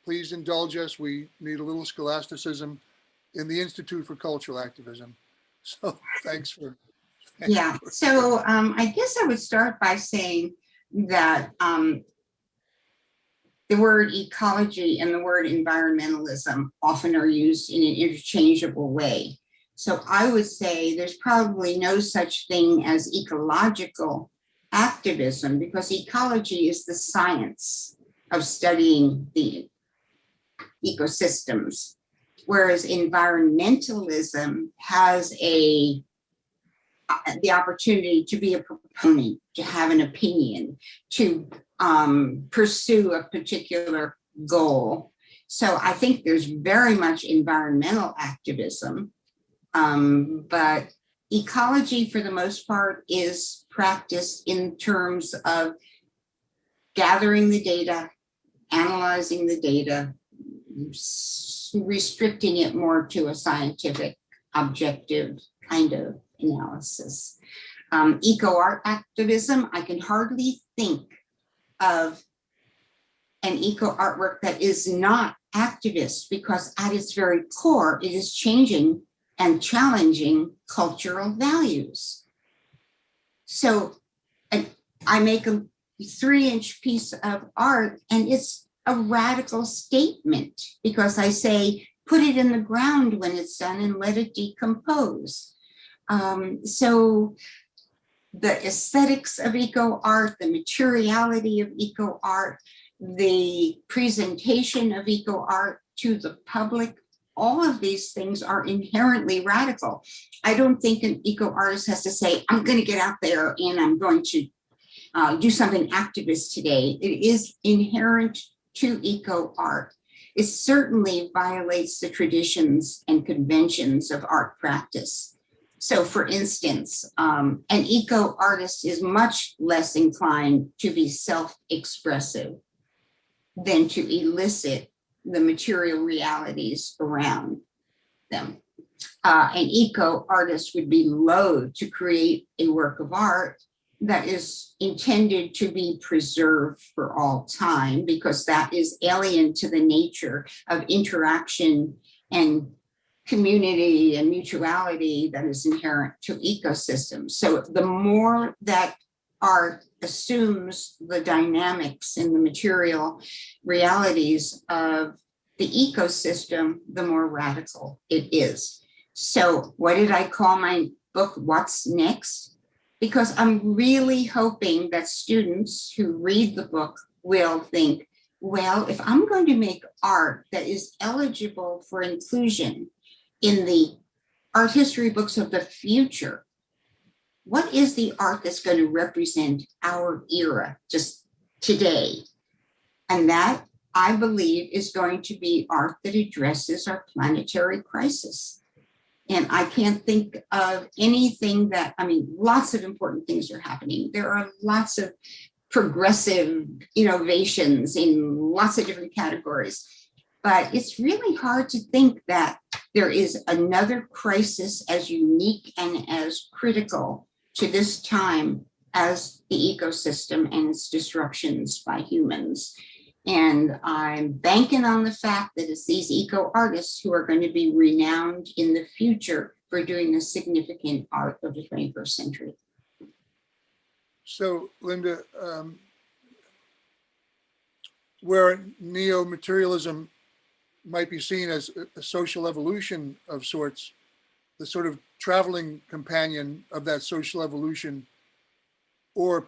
Please indulge us. We need a little scholasticism in the Institute for Cultural Activism. So thanks for. Yeah, so I guess I would start by saying that the word ecology and the word environmentalism often are used in an interchangeable way. So I would say there's probably no such thing as ecological activism, because ecology is the science of studying the ecosystems, whereas environmentalism has the opportunity to be a proponent, to have an opinion, to pursue a particular goal. So I think there's very much environmental activism, but ecology for the most part is practiced in terms of gathering the data, analyzing the data, restricting it more to a scientific, objective kind of analysis. Eco-art activism, I can hardly think of an eco-artwork that is not activist, because at its very core, it is changing and challenging cultural values. So I make a 3-inch piece of art, and it's a radical statement, because I say, put it in the ground when it's done and let it decompose. So the aesthetics of eco art, the materiality of eco art, the presentation of eco art to the public, all of these things are inherently radical. I don't think an eco artist has to say, I'm going to get out there and I'm going to do something activist today. It is inherent to eco art. It certainly violates the traditions and conventions of art practice. So for instance, an eco artist is much less inclined to be self-expressive than to elicit the material realities around them. An eco artist would be loath to create a work of art that is intended to be preserved for all time, because that is alien to the nature of interaction and community and mutuality that is inherent to ecosystems. So the more that art assumes the dynamics and the material realities of the ecosystem, the more radical it is. So what did I call my book, What's Next? Because I'm really hoping that students who read the book will think, well, if I'm going to make art that is eligible for inclusion in the art history books of the future, what is the art that's going to represent our era just today? And that, I believe, is going to be art that addresses our planetary crisis. And I can't think of anything that, I mean, lots of important things are happening. There are lots of progressive innovations in lots of different categories. But it's really hard to think that there is another crisis as unique and as critical to this time as the ecosystem and its disruptions by humans. And I'm banking on the fact that it's these eco artists who are going to be renowned in the future for doing the significant art of the 21st century. So, Linda, where neo-materialism might be seen as a social evolution of sorts, the sort of traveling companion of that social evolution, or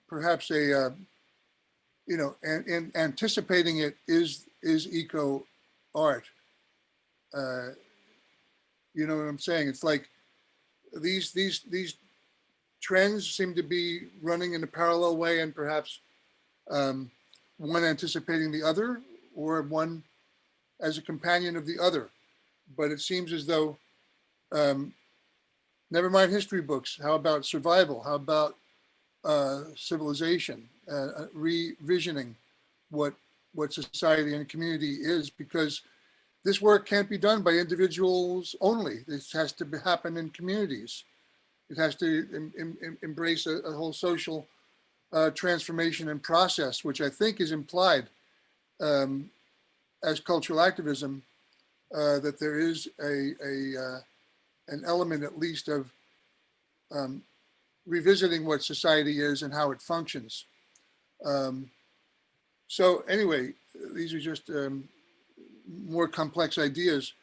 perhaps a, and anticipating it is eco art. You know what I'm saying? It's like these trends seem to be running in a parallel way, and perhaps one anticipating the other, or one as a companion of the other. But it seems as though, never mind history books, how about survival? How about civilization, revisioning what society and community is, because this work can't be done by individuals only. This has to happen in communities. It has to embrace a whole social transformation and process, which I think is implied as cultural activism, that there is an element at least of revisiting what society is and how it functions. So anyway, these are just more complex ideas.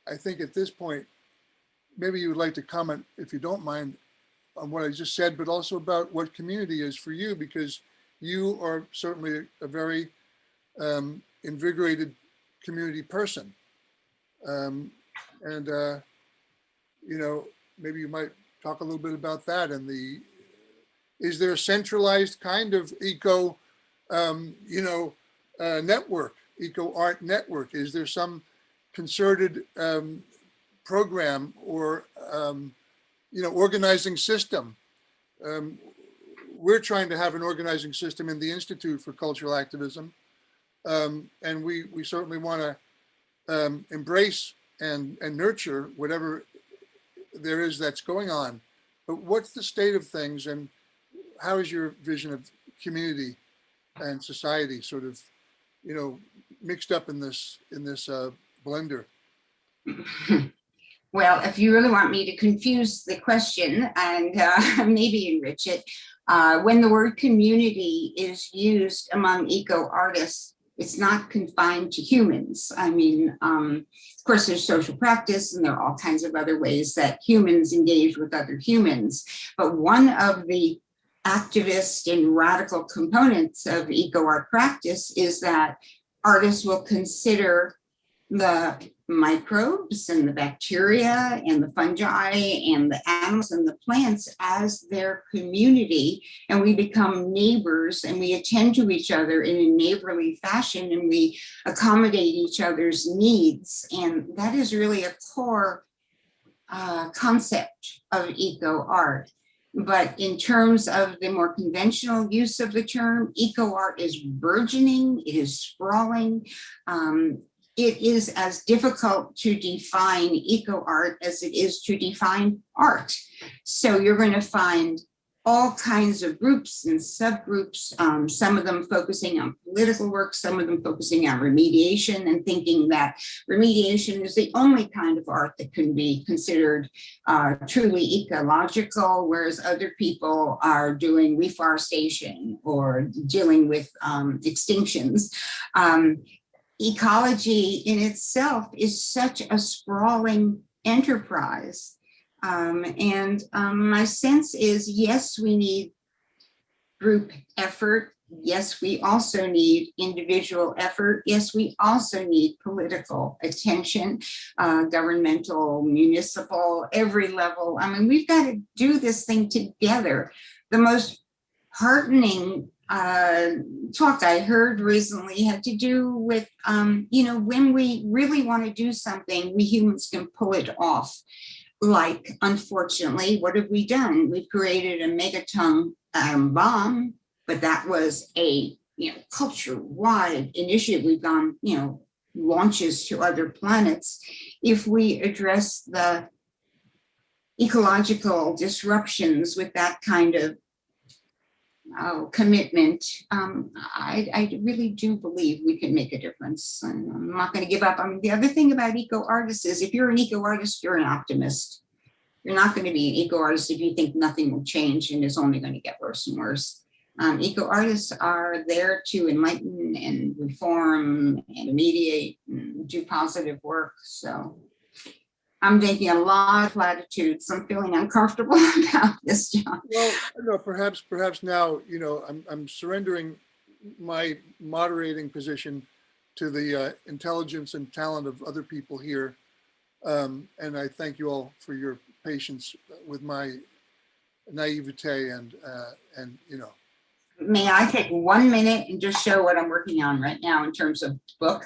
I think at this point, maybe you would like to comment, if you don't mind, on what I just said, but also about what community is for you, because you are certainly a very invigorated community person. Maybe you might talk a little bit about that. And is there a centralized kind of eco, network, eco art network? Is there some concerted program or, organizing system? We're trying to have an organizing system in the Institute for Cultural Activism. And we certainly want to embrace and nurture whatever there is that's going on. But what's the state of things, and how is your vision of community and society sort of, mixed up in this blender? Well, if you really want me to confuse the question and maybe enrich it, when the word community is used among eco artists, it's not confined to humans. I mean, of course, there's social practice, and there are all kinds of other ways that humans engage with other humans. But one of the activist and radical components of eco art practice is that artists will consider the microbes and the bacteria and the fungi and the animals and the plants as their community, and we become neighbors, and we attend to each other in a neighborly fashion, and we accommodate each other's needs. And that is really a core concept of eco art. But in terms of the more conventional use of the term, eco art is burgeoning, it is sprawling. It is as difficult to define eco art as it is to define art. So you're going to find all kinds of groups and subgroups, some of them focusing on political work, some of them focusing on remediation and thinking that remediation is the only kind of art that can be considered truly ecological, whereas other people are doing reforestation or dealing with extinctions. Ecology in itself is such a sprawling enterprise. My sense is, yes, we need group effort. Yes, we also need individual effort. Yes, we also need political attention, governmental, municipal, every level. I mean, we've got to do this thing together. The most heartening talk I heard recently had to do with, when we really want to do something, we humans can pull it off. Like, unfortunately, what have we done? We've created a megaton atom bomb, but that was a culture-wide initiative. We've gone, launches to other planets. If we address the ecological disruptions with that kind of commitment, I really do believe we can make a difference. And I'm not going to give up. I mean, the other thing about eco-artists is if you're an eco-artist, you're an optimist. You're not going to be an eco-artist if you think nothing will change and it's only going to get worse and worse. Eco-artists are there to enlighten and reform and mediate and do positive work. So I'm taking a lot of latitudes. I'm feeling uncomfortable about this, John. Well, no, perhaps now, I'm surrendering my moderating position to the intelligence and talent of other people here. And I thank you all for your patience with my naivete and. May I take 1 minute and just show what I'm working on right now in terms of book?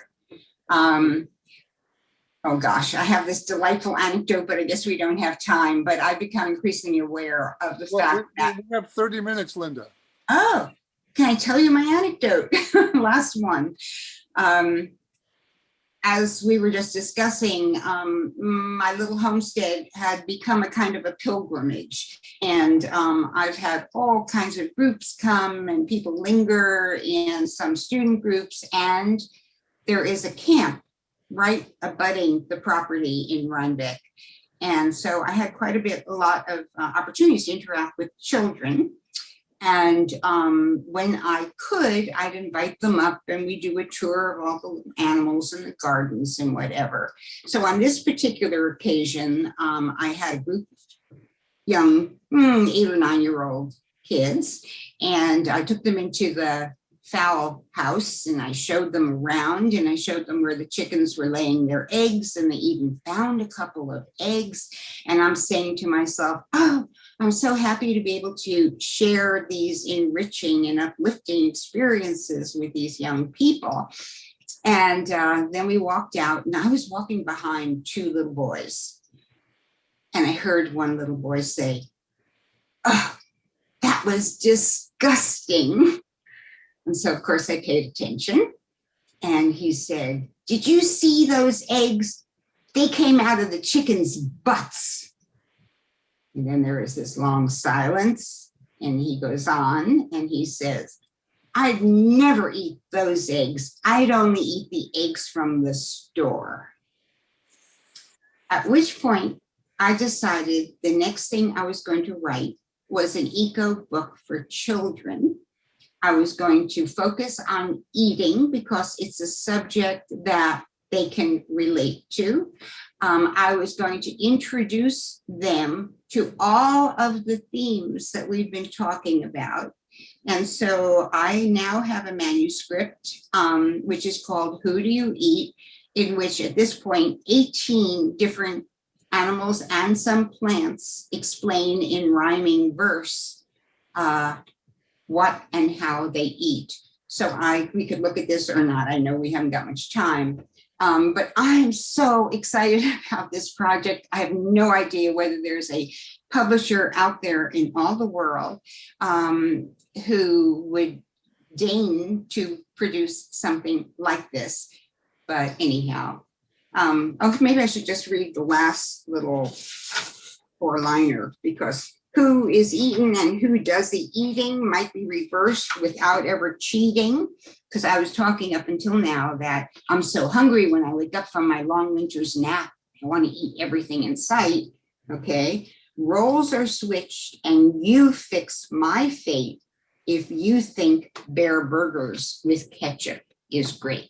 Oh gosh, I have this delightful anecdote, but I guess we don't have time. But I've become increasingly aware of the fact that we have 30 minutes, Linda. Oh, can I tell you my anecdote? Last one. As we were just discussing, my little homestead had become a kind of a pilgrimage. And I've had all kinds of groups come and people linger, and some student groups. And there is a camp right abutting the property in Rhinebeck. And so I had quite a lot of opportunities to interact with children. And when I could, I'd invite them up and we do a tour of all the animals in the gardens and whatever. So on this particular occasion, I had a group of young 8 or 9 year old kids, and I took them into the fowl house and I showed them around, and I showed them where the chickens were laying their eggs, and they even found a couple of eggs. And I'm saying to myself, oh, I'm so happy to be able to share these enriching and uplifting experiences with these young people. And then we walked out, and I was walking behind 2 little boys. And I heard one little boy say, oh, that was disgusting. And so, of course, I paid attention. And he said, did you see those eggs? They came out of the chickens' butts. And then there is this long silence. And he goes on and he says, I'd never eat those eggs. I'd only eat the eggs from the store. At which point, I decided the next thing I was going to write was an eco book for children. I was going to focus on eating because it's a subject that they can relate to. I was going to introduce them to all of the themes that we've been talking about. And so I now have a manuscript, which is called Who Do You Eat?, in which at this point, 18 different animals and some plants explain in rhyming verse what and how they eat. So we could look at this or not. I know we haven't got much time, but I'm so excited about this project. I have no idea whether there's a publisher out there in all the world who would deign to produce something like this. But anyhow, okay, maybe I should just read the last little 4-liner, because who is eaten and who does the eating might be reversed without ever cheating. Because I was talking up until now that I'm so hungry when I wake up from my long winter's nap. I want to eat everything in sight. Okay, roles are switched and you fix my fate if you think Bear Burgers with ketchup is great.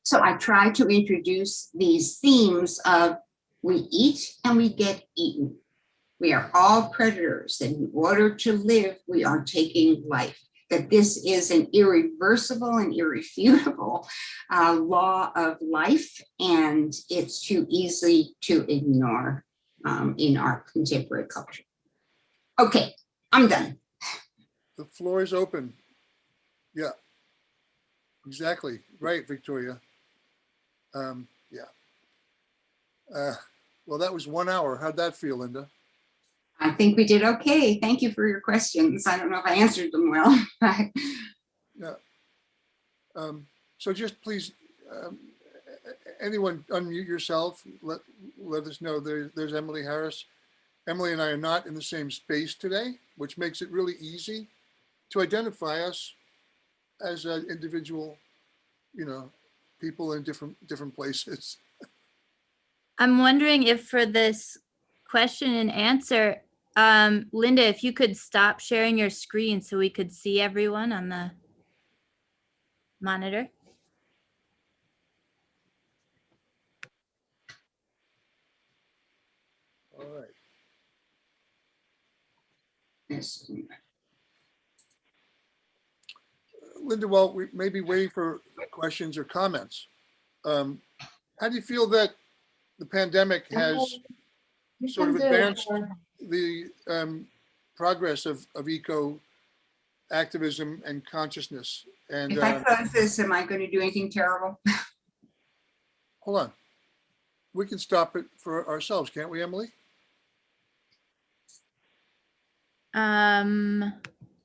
So I try to introduce these themes of we eat and we get eaten. We are all predators, and in order to live, we are taking life. That this is an irreversible and irrefutable law of life, and it's too easy to ignore in our contemporary culture. Okay, I'm done. The floor is open. Yeah, exactly. Right, Victoria. Well, that was 1 hour. How'd that feel, Linda? I think we did okay. Thank you for your questions. I don't know if I answered them well. Yeah. So just please, anyone unmute yourself. Let us know. There's Emily Harris. Emily and I are not in the same space today, which makes it really easy to identify us as an individual, people in different places. I'm wondering if for this question and answer, Linda, if you could stop sharing your screen so we could see everyone on the monitor. All right. Yes. Linda, while we may be waiting for questions or comments, how do you feel that the pandemic has sort of advanced the progress of eco activism and consciousness? And If I close this, am I going to do anything terrible? hold on, we can stop it for ourselves, can't we, Emily?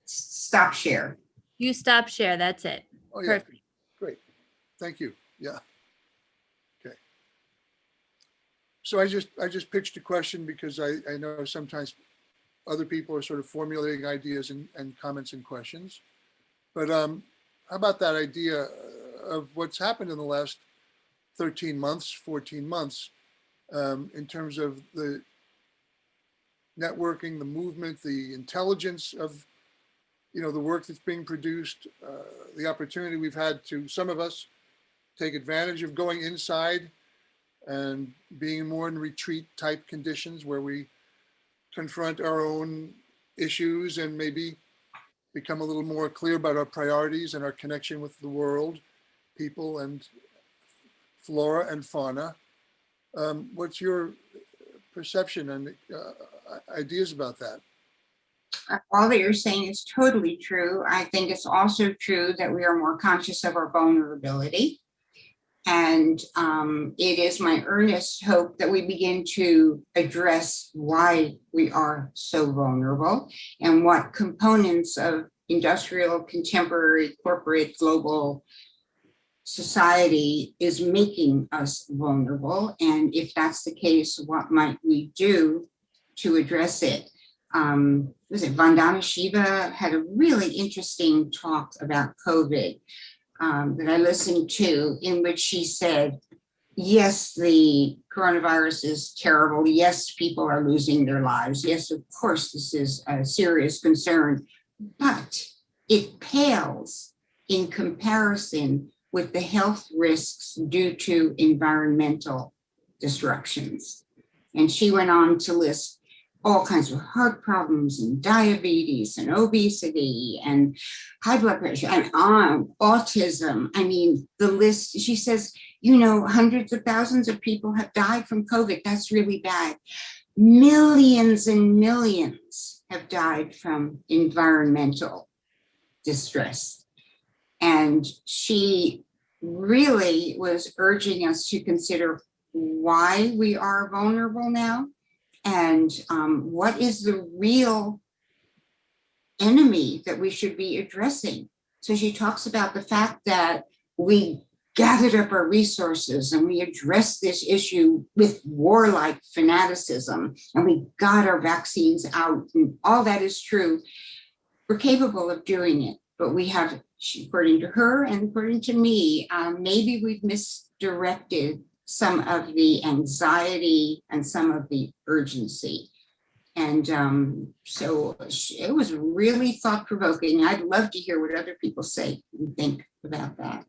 Stop share. You stop share, that's it. Oh yeah, Perfect. great, thank you. Yeah. Okay. So I just pitched a question because I know sometimes other people are sort of formulating ideas and comments and questions. But how about that idea of what's happened in the last 13 months, 14 months, in terms of the networking, the movement, the intelligence of, the work that's being produced, the opportunity we've had to, some of us, take advantage of going inside and being more in retreat type conditions where we confront our own issues and maybe become a little more clear about our priorities and our connection with the world, people, and flora and fauna. What's your perception and ideas about that? All that you're saying is totally true. I think it's also true that we are more conscious of our vulnerability. And it is my earnest hope that we begin to address why we are so vulnerable and what components of industrial, contemporary, corporate, global society is making us vulnerable. And if that's the case, what might we do to address it? Was it Vandana Shiva had a really interesting talk about COVID that I listened to, in which she said, yes, the coronavirus is terrible. Yes, people are losing their lives. Yes, of course, this is a serious concern, but it pales in comparison with the health risks due to environmental disruptions. And she went on to list all kinds of heart problems and diabetes and obesity and high blood pressure and autism. I mean, the list, she says, hundreds of thousands of people have died from COVID. That's really bad. Millions and millions have died from environmental distress. And she really was urging us to consider why we are vulnerable now. And what is the real enemy that we should be addressing? So she talks about the fact that we gathered up our resources and we addressed this issue with warlike fanaticism and we got our vaccines out, and all that is true. We're capable of doing it, but we have, according to her and according to me, maybe we've misdirected some of the anxiety and some of the urgency. And so it was really thought-provoking. I'd love to hear what other people say and think about that.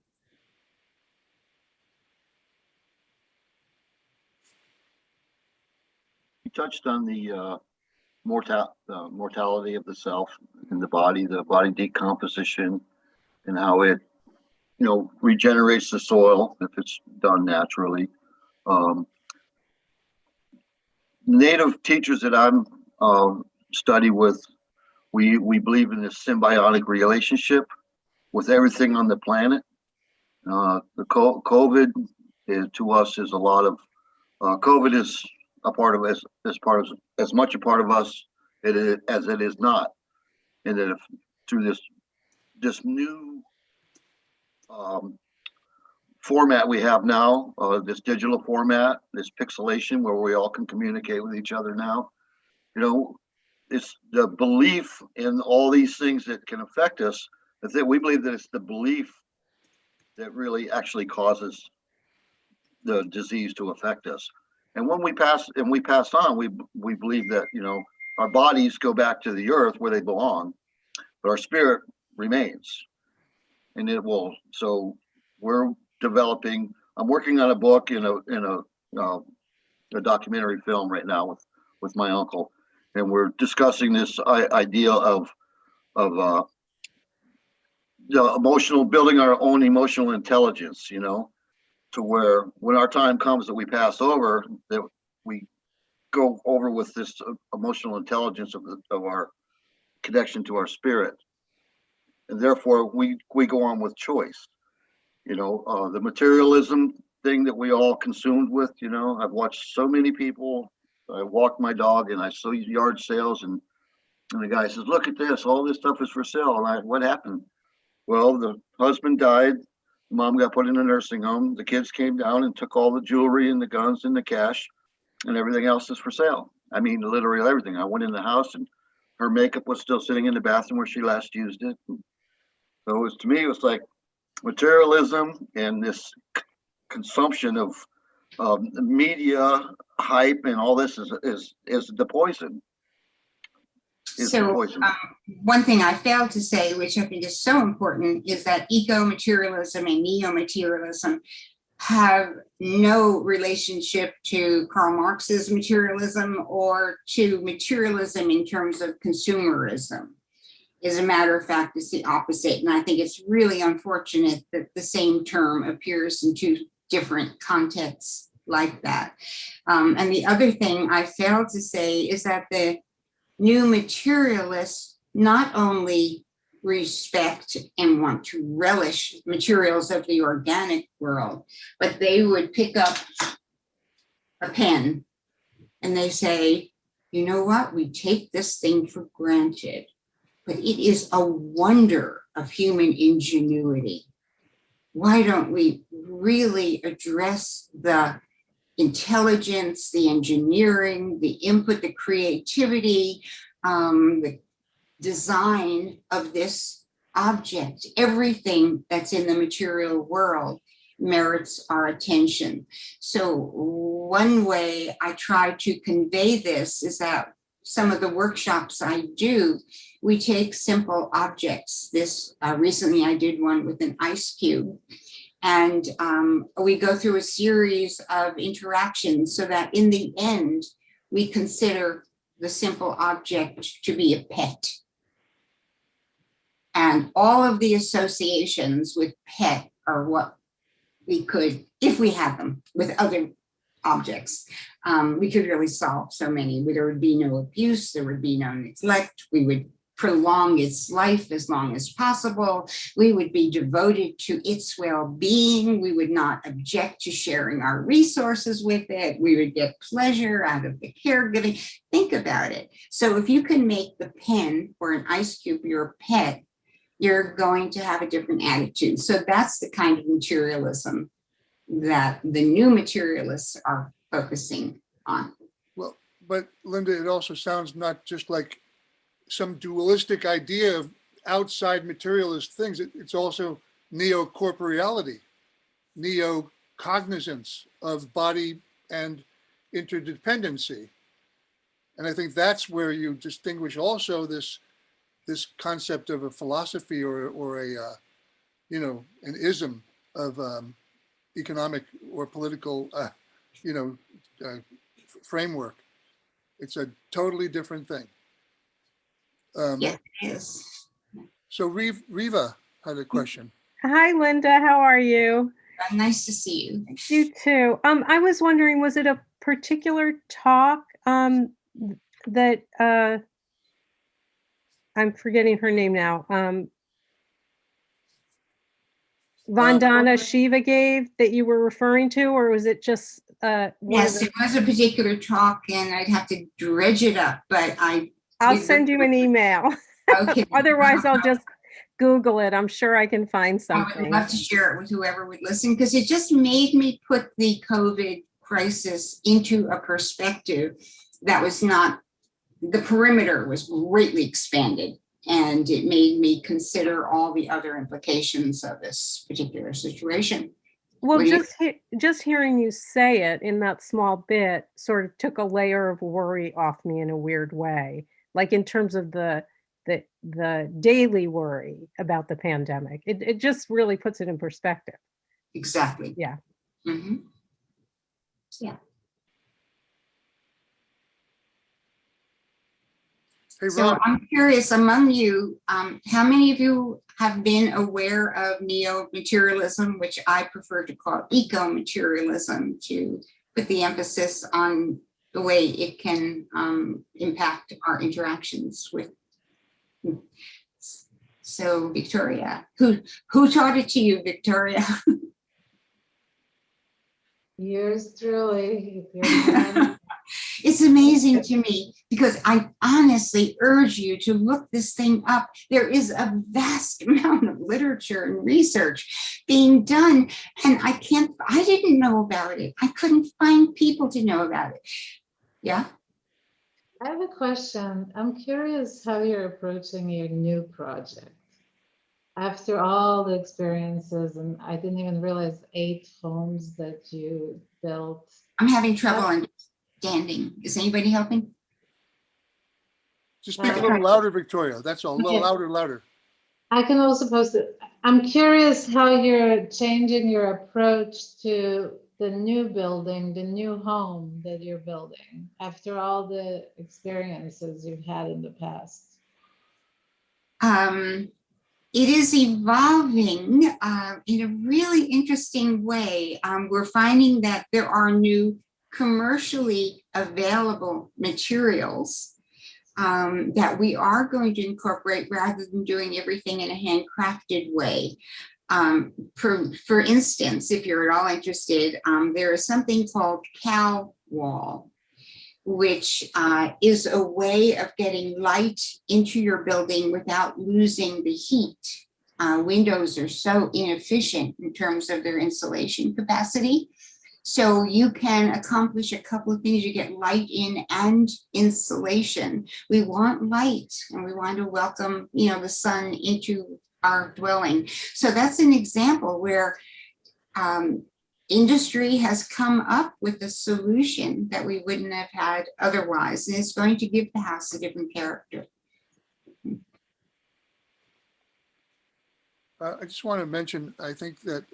You touched on the mortality of the self in the body decomposition, and how it regenerates the soil if it's done naturally. Native teachers that I'm study with, we believe in this symbiotic relationship with everything on the planet. The COVID to us is a lot of COVID is a part of us, as much a part of us as it is not, and that if through this new um, format we have now, this digital format, this pixelation where we all can communicate with each other now. You know, it's the belief in all these things that can affect us. That we believe that it's the belief that really actually causes the disease to affect us. And when we pass on, we believe that, you know, our bodies go back to the earth where they belong, but our spirit remains, and it will. So we're developing. I'm working on a book in a documentary film right now with my uncle, and we're discussing this idea of the emotional, building our own emotional intelligence. You know, to where when our time comes that we pass over, that we go over with this emotional intelligence of our connection to our spirit, and therefore we go on with choice. You know, the materialism thing that we all consumed with. You know, I've watched so many people. I walked my dog and I saw yard sales, and the guy says, "Look at this! All this stuff is for sale." And what happened? Well, the husband died. Mom got put in a nursing home. The kids came down and took all the jewelry and the guns and the cash, and everything else is for sale. I mean, literally everything. I went in the house and her makeup was still sitting in the bathroom where she last used it. So it was, to me, it was like materialism and this consumption of media hype and all this is the poison. So one thing I failed to say, which I think is so important, is that eco-materialism and neo-materialism have no relationship to Karl Marx's materialism or to materialism in terms of consumerism. As a matter of fact, it's the opposite. And I think it's really unfortunate that the same term appears in two different contexts like that. And the other thing I failed to say is that the new materialists not only respect and want to relish materials of the organic world, but they would pick up a pen and they say, you know what, we take this thing for granted, but it is a wonder of human ingenuity. Why don't we really address the intelligence, the engineering, the input, the creativity, the design of this object? Everything that's in the material world merits our attention. So one way I try to convey this is that some of the workshops I do, we take simple objects. Recently I did one with an ice cube. And we go through a series of interactions so that in the end, we consider the simple object to be a pet. And all of the associations with pet are what we could, if we had them with other objects, we could really solve so many. There would be no abuse, there would be no neglect, we would prolong its life as long as possible. We would be devoted to its well-being. We would not object to sharing our resources with it. We would get pleasure out of the caregiving. Think about it. So if you can make the pen or an ice cube your pet, you're going to have a different attitude. So that's the kind of materialism that the new materialists are focusing on. Well, but Linda, it also sounds not just like some dualistic idea of outside materialist things. It's also neo-corporeality, neo-cognizance of body and interdependency. And I think that's where you distinguish also this concept of a philosophy or a an ism of economic or political framework. It's a totally different thing. Yes, it is. So Riva had a question. Hi, Linda. How are you? Nice to see you. You too. I was wondering, was it a particular talk that I'm forgetting her name now. Vandana Shiva gave that you were referring to, or was it just yes, it was a particular talk, and I'd have to dredge it up, but I'll send you an email. Okay. Otherwise, I'll just Google it. I'm sure I can find I would something. love to share it with whoever would listen, because it just made me put the COVID crisis into a perspective that was not, the perimeter was greatly expanded. And it made me consider all the other implications of this particular situation. Well, What do you- just hearing you say it in that small bit sort of took a layer of worry off me in a weird way, like in terms of the daily worry about the pandemic. It just really puts it in perspective. Exactly. Yeah. Mhm. Yeah. Hey, So Rob, I'm curious, among you, how many of you have been aware of neo-materialism, which I prefer to call eco-materialism, to put the emphasis on the way it can impact our interactions with. So Victoria, who taught it to you, Victoria? Yours truly. If you're It's amazing to me, because I honestly urge you to look this thing up. There is a vast amount of literature and research being done, and I didn't know about it. I couldn't find people to know about it. Yeah. I have a question. I'm curious how you're approaching your new project. After all the experiences, and I didn't even realize 8 homes that you built. I'm having trouble understanding. Is anybody helping? just speak a little louder, Victoria. That's all. A little Okay. louder. I can also post it. I'm curious how you're changing your approach to the new building, the new home that you're building after all the experiences you've had in the past. It is evolving in a really interesting way. We're finding that there are new commercially available materials that we are going to incorporate rather than doing everything in a handcrafted way. For instance, if you're at all interested, there is something called cow wall, which is a way of getting light into your building without losing the heat. Windows are so inefficient in terms of their insulation capacity. So you can accomplish a couple of things. You get light in and insulation. We want light, and we want to welcome, the sun into our dwelling. So that's an example where industry has come up with a solution that we wouldn't have had otherwise, and it's going to give the house a different character. I just want to mention, I think that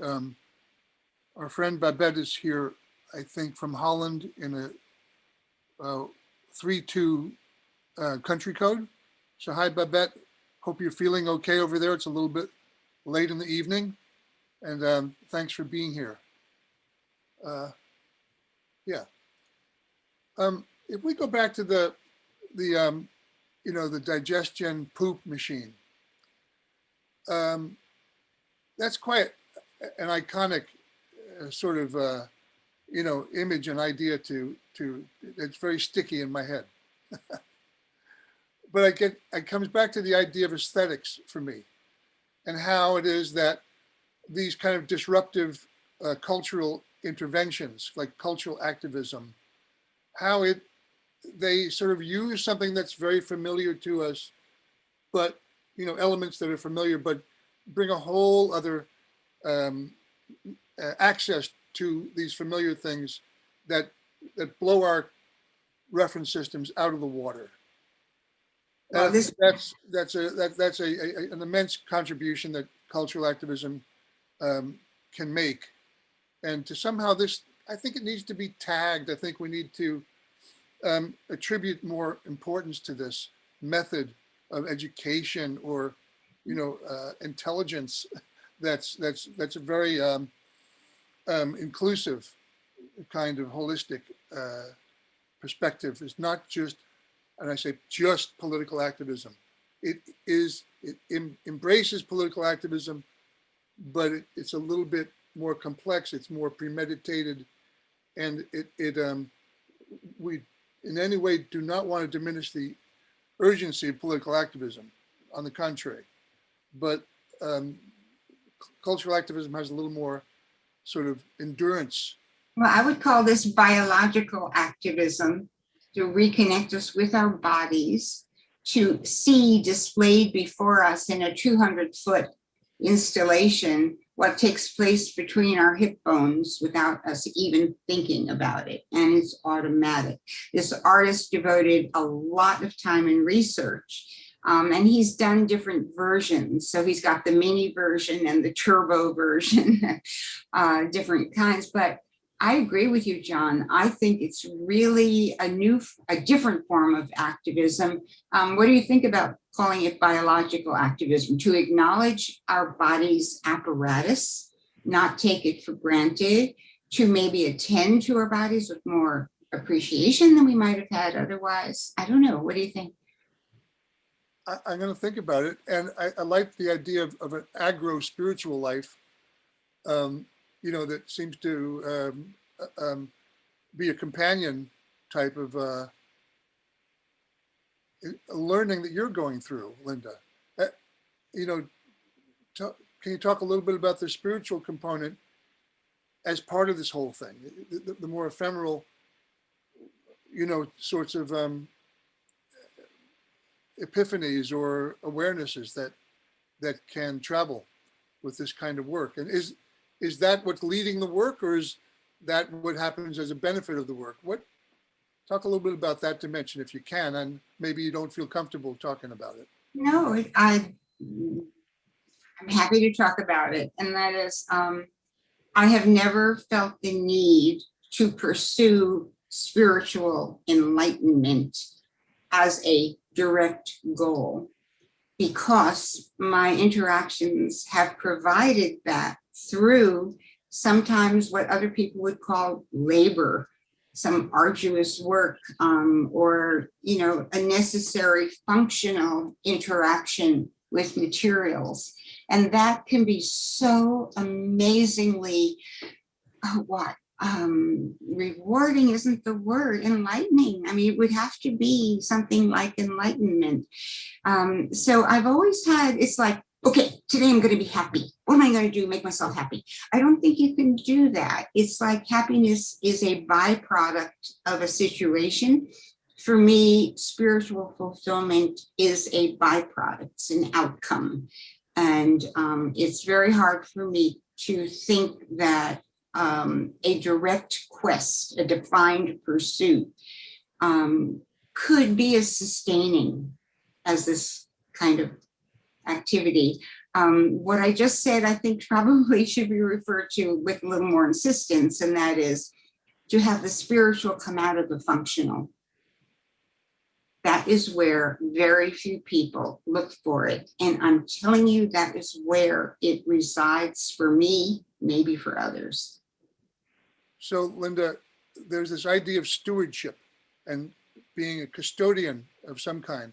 our friend Babette is here, I think from Holland, in a 3-2 country code. So hi, Babette. Hope you're feeling okay over there. It's a little bit late in the evening, and thanks for being here. If we go back to the digestion poop machine, that's quite an iconic sort of image and idea to it's very sticky in my head. But it comes back to the idea of aesthetics for me, and how it is that these kind of disruptive cultural interventions, like cultural activism, how they sort of use something that's very familiar to us, but elements that are familiar, but bring a whole other access to these familiar things that blow our reference systems out of the water. Well, That's an immense contribution that cultural activism can make, and to somehow I think it needs to be tagged. I think we need to attribute more importance to this method of education or intelligence that's a very inclusive kind of holistic perspective. It's not just, and I say just, political activism. It embraces political activism, but it's a little bit more complex. It's more premeditated, and we in any way do not want to diminish the urgency of political activism. On the contrary, but cultural activism has a little more sort of endurance. Well, I would call this biological activism, to reconnect us with our bodies, to see displayed before us in a 200-foot installation what takes place between our hip bones without us even thinking about it. And it's automatic. This artist devoted a lot of time and research. And he's done different versions. So he's got the mini version and the turbo version, different kinds. But I agree with you, John. I think it's really a different form of activism. What do you think about calling it biological activism? To acknowledge our body's apparatus, not take it for granted, to maybe attend to our bodies with more appreciation than we might have had otherwise. I don't know. What do you think? I'm going to think about it. And I like the idea of an agro-spiritual life, that seems to be a companion type of learning that you're going through, Linda. Can you talk a little bit about the spiritual component as part of this whole thing? The more ephemeral, sorts of epiphanies or awarenesses that can travel with this kind of work. And is that what's leading the work, or is that what happens as a benefit of the work? Talk a little bit about that dimension if you can, and maybe you don't feel comfortable talking about it. No, I'm happy to talk about it. And that is, I have never felt the need to pursue spiritual enlightenment as a direct goal, because my interactions have provided that through sometimes what other people would call labor, some arduous work, or a necessary functional interaction with materials. And that can be so amazingly, rewarding isn't the word, enlightening. I mean, it would have to be something like enlightenment. So I've always had, it's like, okay, today I'm going to be happy. What am I going to do to make myself happy? I don't think you can do that. It's like happiness is a byproduct of a situation. For me, spiritual fulfillment is a byproduct, it's an outcome. And it's very hard for me to think that a direct quest, a defined pursuit, could be as sustaining as this kind of activity. What I just said, I think probably should be referred to with a little more insistence, and that is to have the spiritual come out of the functional. That is where very few people look for it. And I'm telling you, that is where it resides for me, maybe for others. So, Linda, there's this idea of stewardship and being a custodian of some kind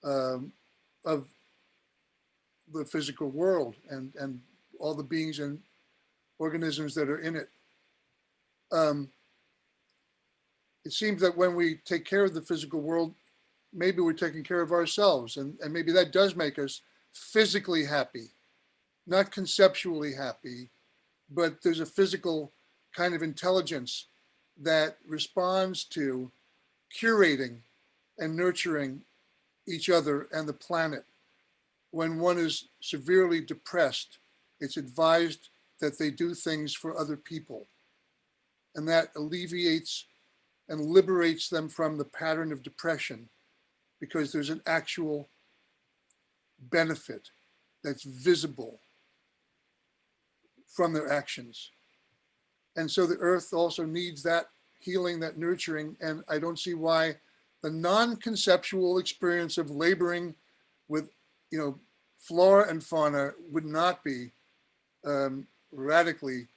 of the physical world and all the beings and organisms that are in it. It seems that when we take care of the physical world, maybe we're taking care of ourselves, and maybe that does make us physically happy, not conceptually happy, but there's a physical kind of intelligence that responds to curating and nurturing each other and the planet. When one is severely depressed, it's advised that they do things for other people, and that alleviates and liberates them from the pattern of depression, because there's an actual benefit that's visible from their actions. And so the earth also needs that healing, that nurturing, and I don't see why the non-conceptual experience of laboring with, flora and fauna would not be radically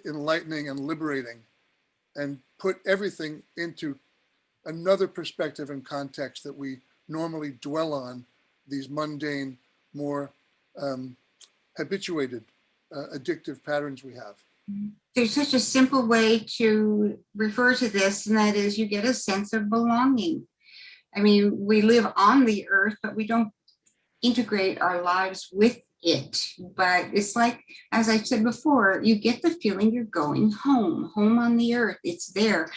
enlightening and liberating, and put everything into another perspective and context that we normally dwell on, these mundane, more habituated, addictive patterns we have. There's such a simple way to refer to this, and that is you get a sense of belonging. I mean, we live on the earth, but we don't integrate our lives with it. But it's like, as I said before, you get the feeling you're going home, home on the earth. It's there.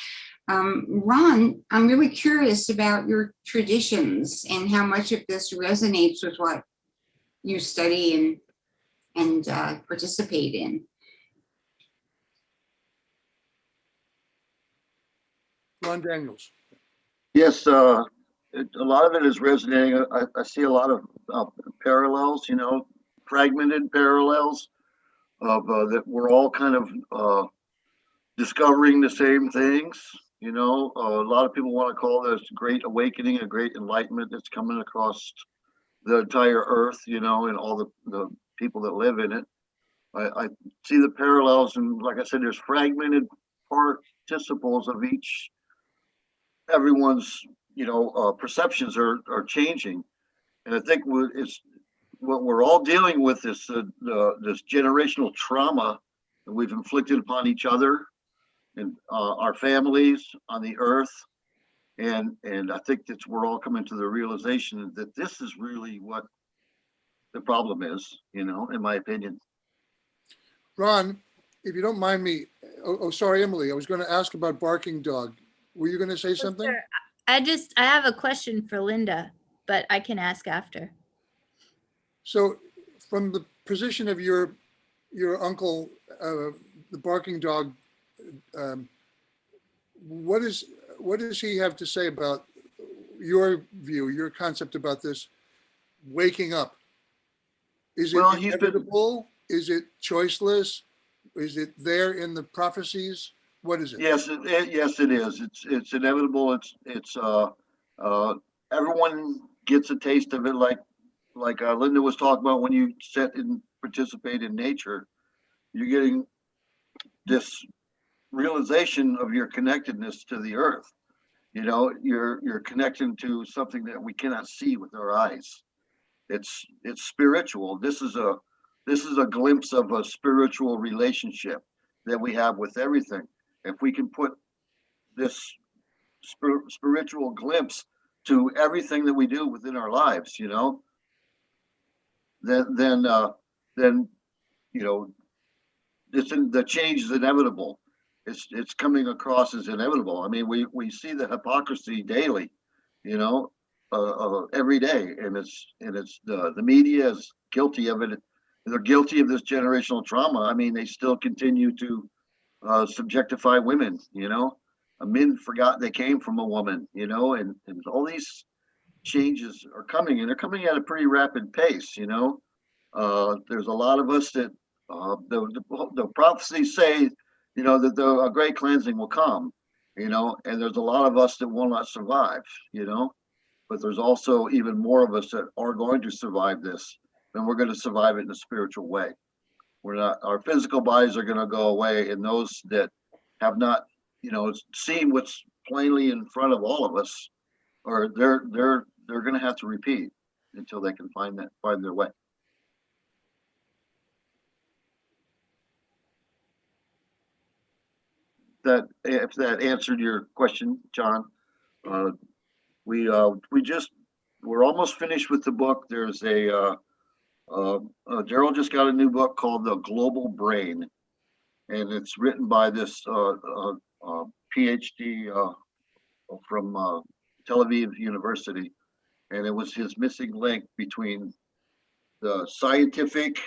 Ron, I'm really curious about your traditions and how much of this resonates with what you study and participate in. Ron Daniels. Yes, a lot of it is resonating. I see a lot of parallels, fragmented parallels of that we're all kind of discovering the same things. A lot of people want to call this great awakening, a great enlightenment that's coming across the entire earth, and all the people that live in it. I see the parallels, and like I said, there's fragmented participles of each. Everyone's, perceptions are changing, and I think it's what we're all dealing with is this generational trauma that we've inflicted upon each other and our families on the earth, and I think that we're all coming to the realization that this is really what the problem is, in my opinion. Ron, if you don't mind me, sorry, Emily, I was going to ask about barking dog. Were you going to say something? Sure. I have a question for Linda, but I can ask after. So from the position of your uncle, the barking dog, what does he have to say about your view, your concept about this waking up? Is it inevitable? Is it choiceless? Is it there in the prophecies? What is it? Yes, yes, it is. It's inevitable. It's everyone gets a taste of it, like Linda was talking about. When you sit and participate in nature, you're getting this realization of your connectedness to the earth. You're connecting to something that we cannot see with our eyes. It's spiritual. This is a glimpse of a spiritual relationship that we have with everything. If we can put this spiritual glimpse to everything that we do within our lives, then the change is inevitable. It's coming across as inevitable. I mean, we see the hypocrisy daily, every day, and it's the media is guilty of it. They're guilty of this generational trauma. I mean, they still continue to subjectify women. Men forgot they came from a woman. And all these changes are coming, and they're coming at a pretty rapid pace. There's a lot of us that the prophecies say, that a great cleansing will come. And there's a lot of us that will not survive. But there's also even more of us that are going to survive this, and we're going to survive it in a spiritual way. We're not, our physical bodies are going to go away, and those that have not, seen what's plainly in front of all of us, or they're going to have to repeat until they can find their way. If that answered your question, John, we're almost finished with the book. There's Daryl just got a new book called The Global Brain, and it's written by this PhD from Tel Aviv University, and it was his missing link between the scientific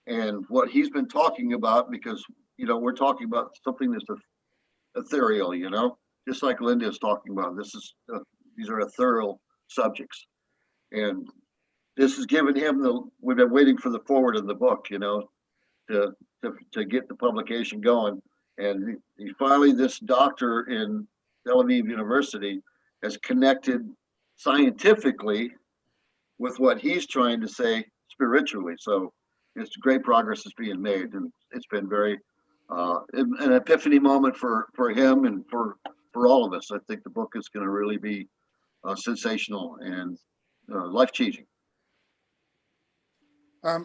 and what he's been talking about, because we're talking about something that's ethereal, just like Linda is talking about. These are ethereal subjects, and this has given him we've been waiting for the forward of the book, to get the publication going. And he finally, this doctor in Tel Aviv University has connected scientifically with what he's trying to say spiritually. So it's great progress is being made, and it's been very an epiphany moment for him and for all of us. I think the book is going to really be sensational and life-changing.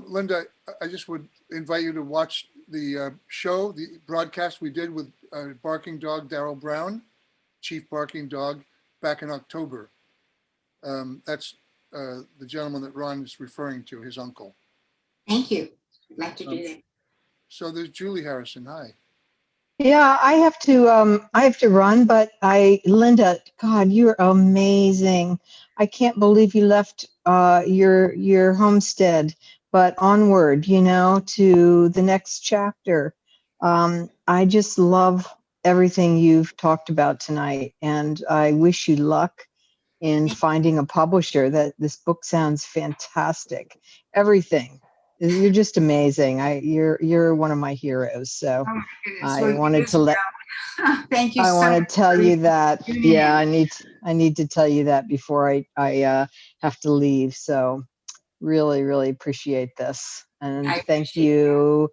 Linda, I just would invite you to watch the show, the broadcast we did with barking dog Daryl Brown, Chief Barking Dog, back in October. That's the gentleman that Ron is referring to, his uncle. Thank you. I'd like to do that. So there's Julie Harrison. Hi. Yeah, I have to run, but Linda, God, you're amazing. I can't believe you left your homestead, but onward, to the next chapter. I just love everything you've talked about tonight, and I wish you luck in finding a publisher. That this book sounds fantastic. Everything. You're just amazing. You're one of my heroes. So Oh my goodness. I Well, wanted to let thank you I so want to much tell for you that. tuning Yeah, in. I need to tell you that before I have to leave. So really, really appreciate this. And I thank appreciate you,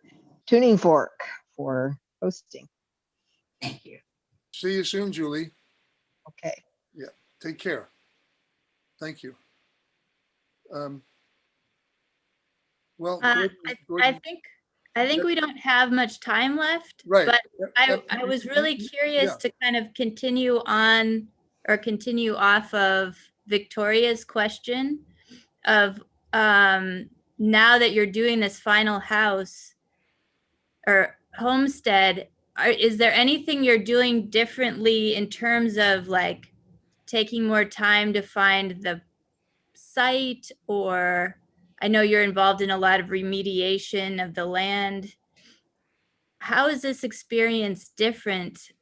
Tuning Fork, for hosting. Thank you. See you soon, Julie. Okay. Yeah. Take care. Thank you. Well, Gordon, I Gordon, think we don't have much time left, right. but Yep. I was really curious Yeah. to kind of continue on or continue off of Victoria's question of now that you're doing this final house or homestead, is there anything you're doing differently in terms of like taking more time to find the site, or I know you're involved in a lot of remediation of the land. How is this experience different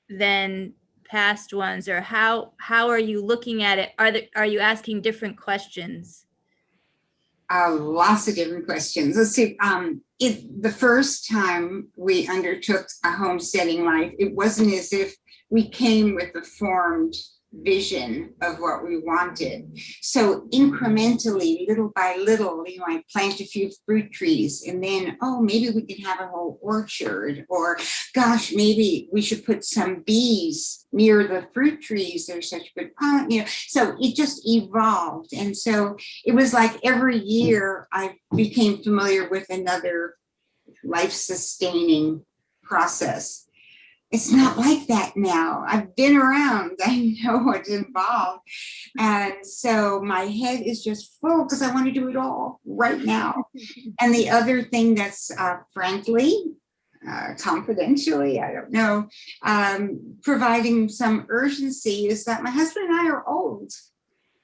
than past ones, or how are you looking at it? Are you asking different questions? Lots of different questions. Let's see. The first time we undertook a homesteading life, it wasn't as if we came with a formed vision of what we wanted. So incrementally, little by little, I plant a few fruit trees, and then, maybe we could have a whole orchard, or gosh, maybe we should put some bees near the fruit trees. They're such good, so it just evolved. And so it was like every year I became familiar with another life-sustaining process. It's not like that now. I've been around. I know what's involved. And so my head is just full because I want to do it all right now. And the other thing that's frankly, confidentially, I don't know, providing some urgency is that my husband and I are old.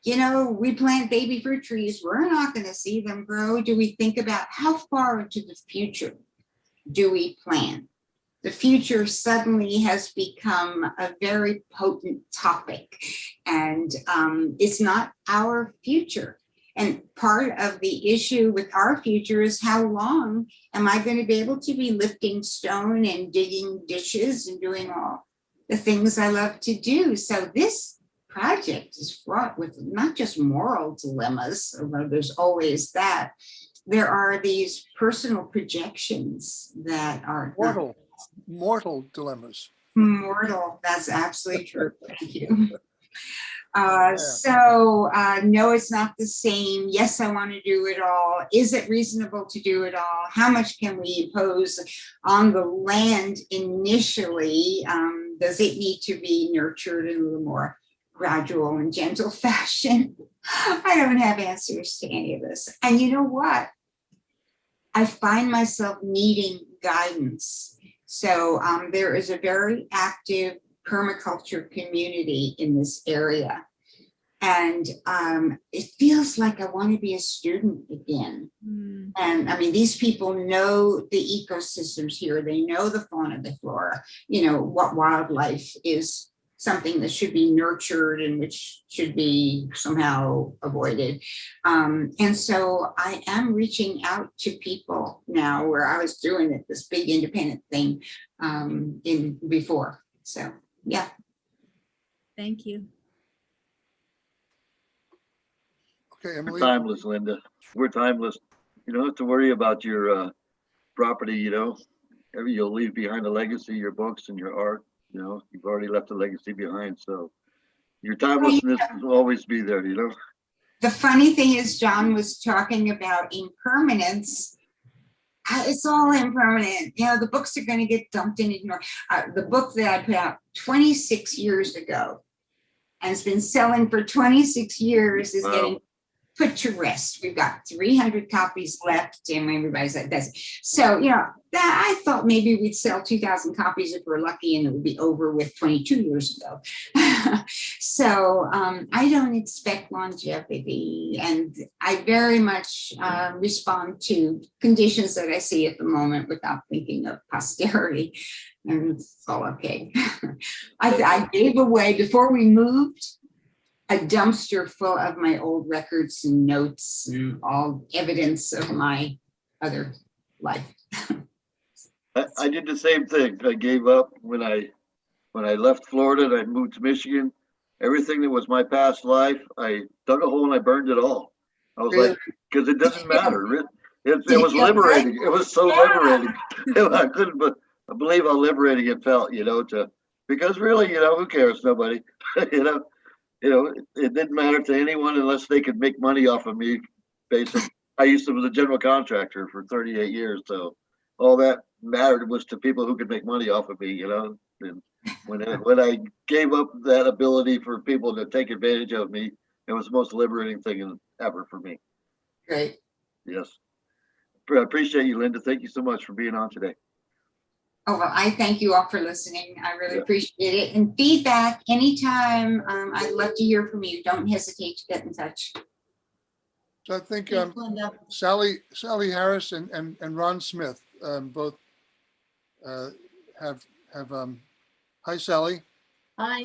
We plant baby fruit trees. We're not going to see them grow. Do we think about how far into the future do we plan? The future suddenly has become a very potent topic, and it's not our future. And part of the issue with our future is how long am I going to be able to be lifting stone and digging ditches and doing all the things I love to do? So this project is fraught with not just moral dilemmas, although there's always that. There are these personal projections that are mortal dilemmas. Mortal, that's absolutely true. Thank you. So no, it's not the same. Yes, I want to do it all. Is it reasonable to do it all? How much can we impose on the land initially? Does it need to be nurtured in a little more gradual and gentle fashion? I don't have answers to any of this. And you know what? I find myself needing guidance. So there is a very active permaculture community in this area. And it feels like I want to be a student again. And I mean, these people know the ecosystems here. They know the fauna, the flora, what wildlife is something that should be nurtured and which should be somehow avoided. And so I am reaching out to people now, where I was doing it, this big independent thing before. So, yeah. Thank you. Okay, We're Emily. timeless, Linda. We're timeless. You don't have to worry about your property, you'll leave behind a legacy, your books and your art. You've already left a legacy behind. So your timelessness will always be there, The funny thing is, John was talking about impermanence. It's all impermanent. The books are going to get dumped and ignored. The book that I put out 26 years ago and it's been selling for 26 years, is Wow. getting put to rest. We've got 300 copies left, and everybody's like, that's so, that I thought maybe we'd sell 2,000 copies if we're lucky, and it would be over with 22 years ago. So I don't expect longevity, and I very much respond to conditions that I see at the moment without thinking of posterity, and it's all okay. I gave away, before we moved, a dumpster full of my old records and notes and all evidence of my other life. I did the same thing. I gave up when I left Florida and I moved to Michigan. Everything that was my past life, I dug a hole and I burned it all. I was like, because it doesn't matter. It was liberating. It was so liberating. I couldn't believe how liberating it felt, because really, who cares? Nobody, it didn't matter to anyone unless they could make money off of me. Basically, I used to be a general contractor for 38 years. So all that mattered was to people who could make money off of me, And when I gave up that ability for people to take advantage of me, it was the most liberating thing ever for me. Great. Yes. I appreciate you, Linda. Thank you so much for being on today. Oh, well, I thank you all for listening. I really appreciate it. And feedback anytime. I'd love to hear from you. Don't hesitate to get in touch. So I think Thanks, Linda. Sally Harris and Ron Smith both have hi, Sally. Hi.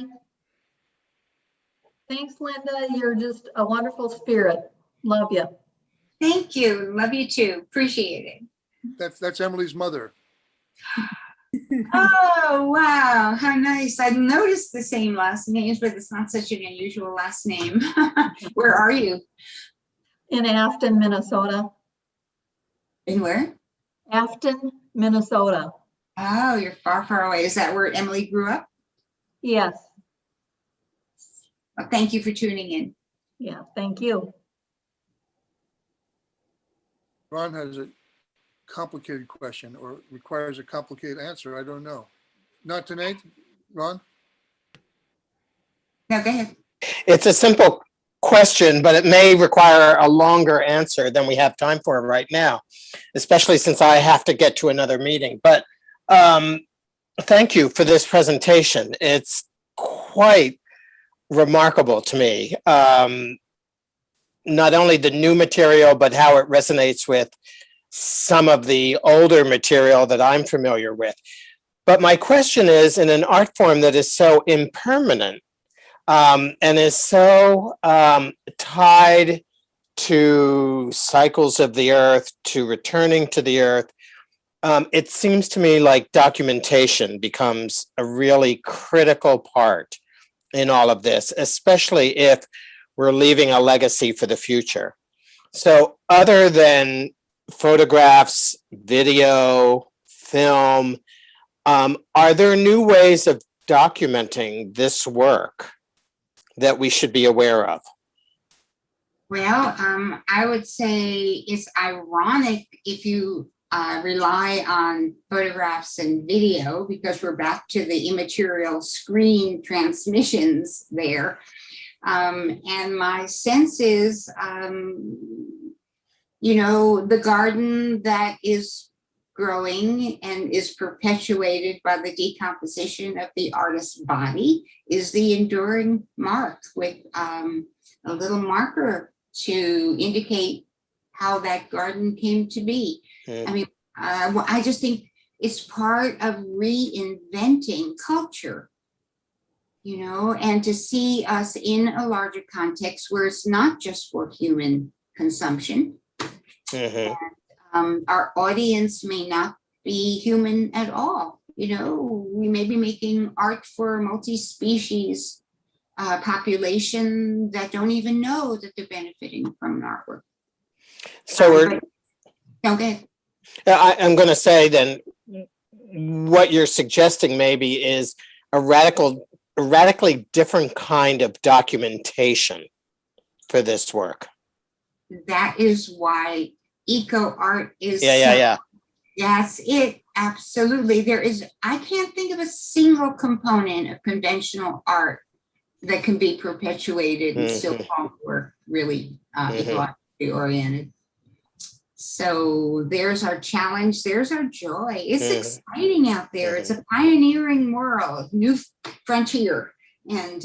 Thanks, Linda. You're just a wonderful spirit. Love you. Thank you. Love you too. Appreciate it. That's Emily's mother. Oh, wow. How nice. I noticed the same last names, but it's not such an unusual last name. Where are you? In Afton, Minnesota. In where? Afton, Minnesota. Oh, you're far, far away. Is that where Emily grew up? Yes. Well, thank you for tuning in. Yeah, thank you. Ron has a complicated question or requires a complicated answer. I don't know. Not tonight, Ron? No, go ahead. It's a simple question, but it may require a longer answer than we have time for right now, especially since I have to get to another meeting. But thank you for this presentation. It's quite remarkable to me. Not only the new material, but how it resonates with some of the older material that I'm familiar with. But my question is, in an art form that is so impermanent and is so tied to cycles of the earth, to returning to the earth, it seems to me like documentation becomes a really critical part in all of this, especially if we're leaving a legacy for the future. So other than photographs, video, film, are there new ways of documenting this work that we should be aware of? Well, I would say it's ironic if you rely on photographs and video, because we're back to the immaterial screen transmissions there. And my sense is, the garden that is growing and is perpetuated by the decomposition of the artist's body is the enduring mark, with a little marker to indicate how that garden came to be. I mean, I just think it's part of reinventing culture, and to see us in a larger context where it's not just for human consumption. And, our audience may not be human at all. We may be making art for a multi-species population that don't even know that they're benefiting from an artwork. So Okay. I'm going to say then, what you're suggesting maybe is a radically different kind of documentation for this work. That is why eco art is Yeah. That's it. Absolutely. I can't think of a single component of conventional art that can be perpetuated and still work really ecologically oriented. So there's our challenge. There's our joy. It's exciting out there. It's a pioneering world, new frontier. And,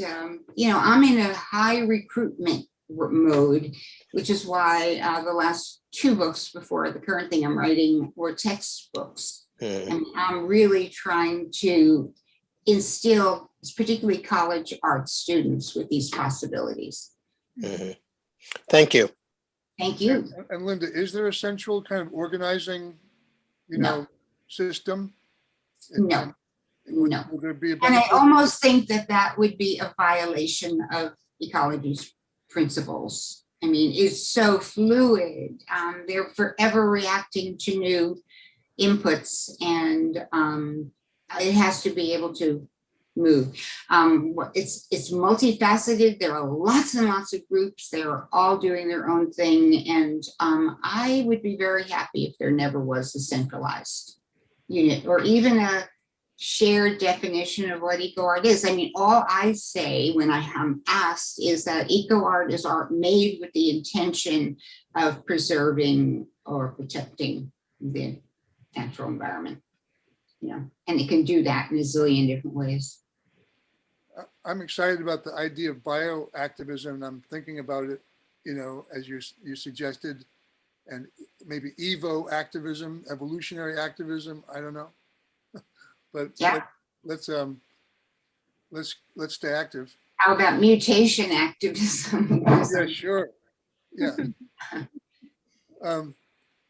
you know, I'm in a high recruitment mode, which is why the last 2 books before the current thing I'm writing were textbooks. And I'm really trying to instill, particularly college art students, with these possibilities. Thank you. Thank you. And Linda, is there a central kind of organizing, you know, system? No. No. Would there be a And I benefit? almost think that that would be a violation of ecology's principles. I mean, it's so fluid. They're forever reacting to new inputs, and it has to be able to move. It's multifaceted. There are lots and lots of groups. They're all doing their own thing. And I would be very happy if there never was a centralized unit or even a shared definition of what eco art is. I mean, all I say when I am asked is that eco art is art made with the intention of preserving or protecting the natural environment. You know, and it can do that in a zillion different ways. I'm excited about the idea of bioactivism, and I'm thinking about it, you know, as you suggested, and maybe evo activism, evolutionary activism. I don't know, but let's stay active. How about mutation activism? Yeah, sure. Yeah.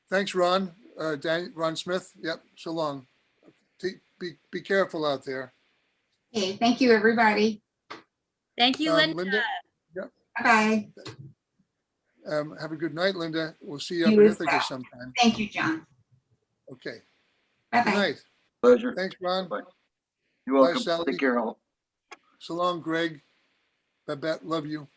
Thanks, Ron. Ron Smith. Yep. So long. Be careful out there. Okay. Thank you, everybody. Thank you, Linda. Yep. Bye. Have a good night, Linda. We'll see you up You in as Ithaca well. sometime. Thank you, John. Okay. Bye Good bye. night. Pleasure. Thanks, Ron. Bye. You're welcome. Sally. Take care all. So long, Greg. Babette, love you.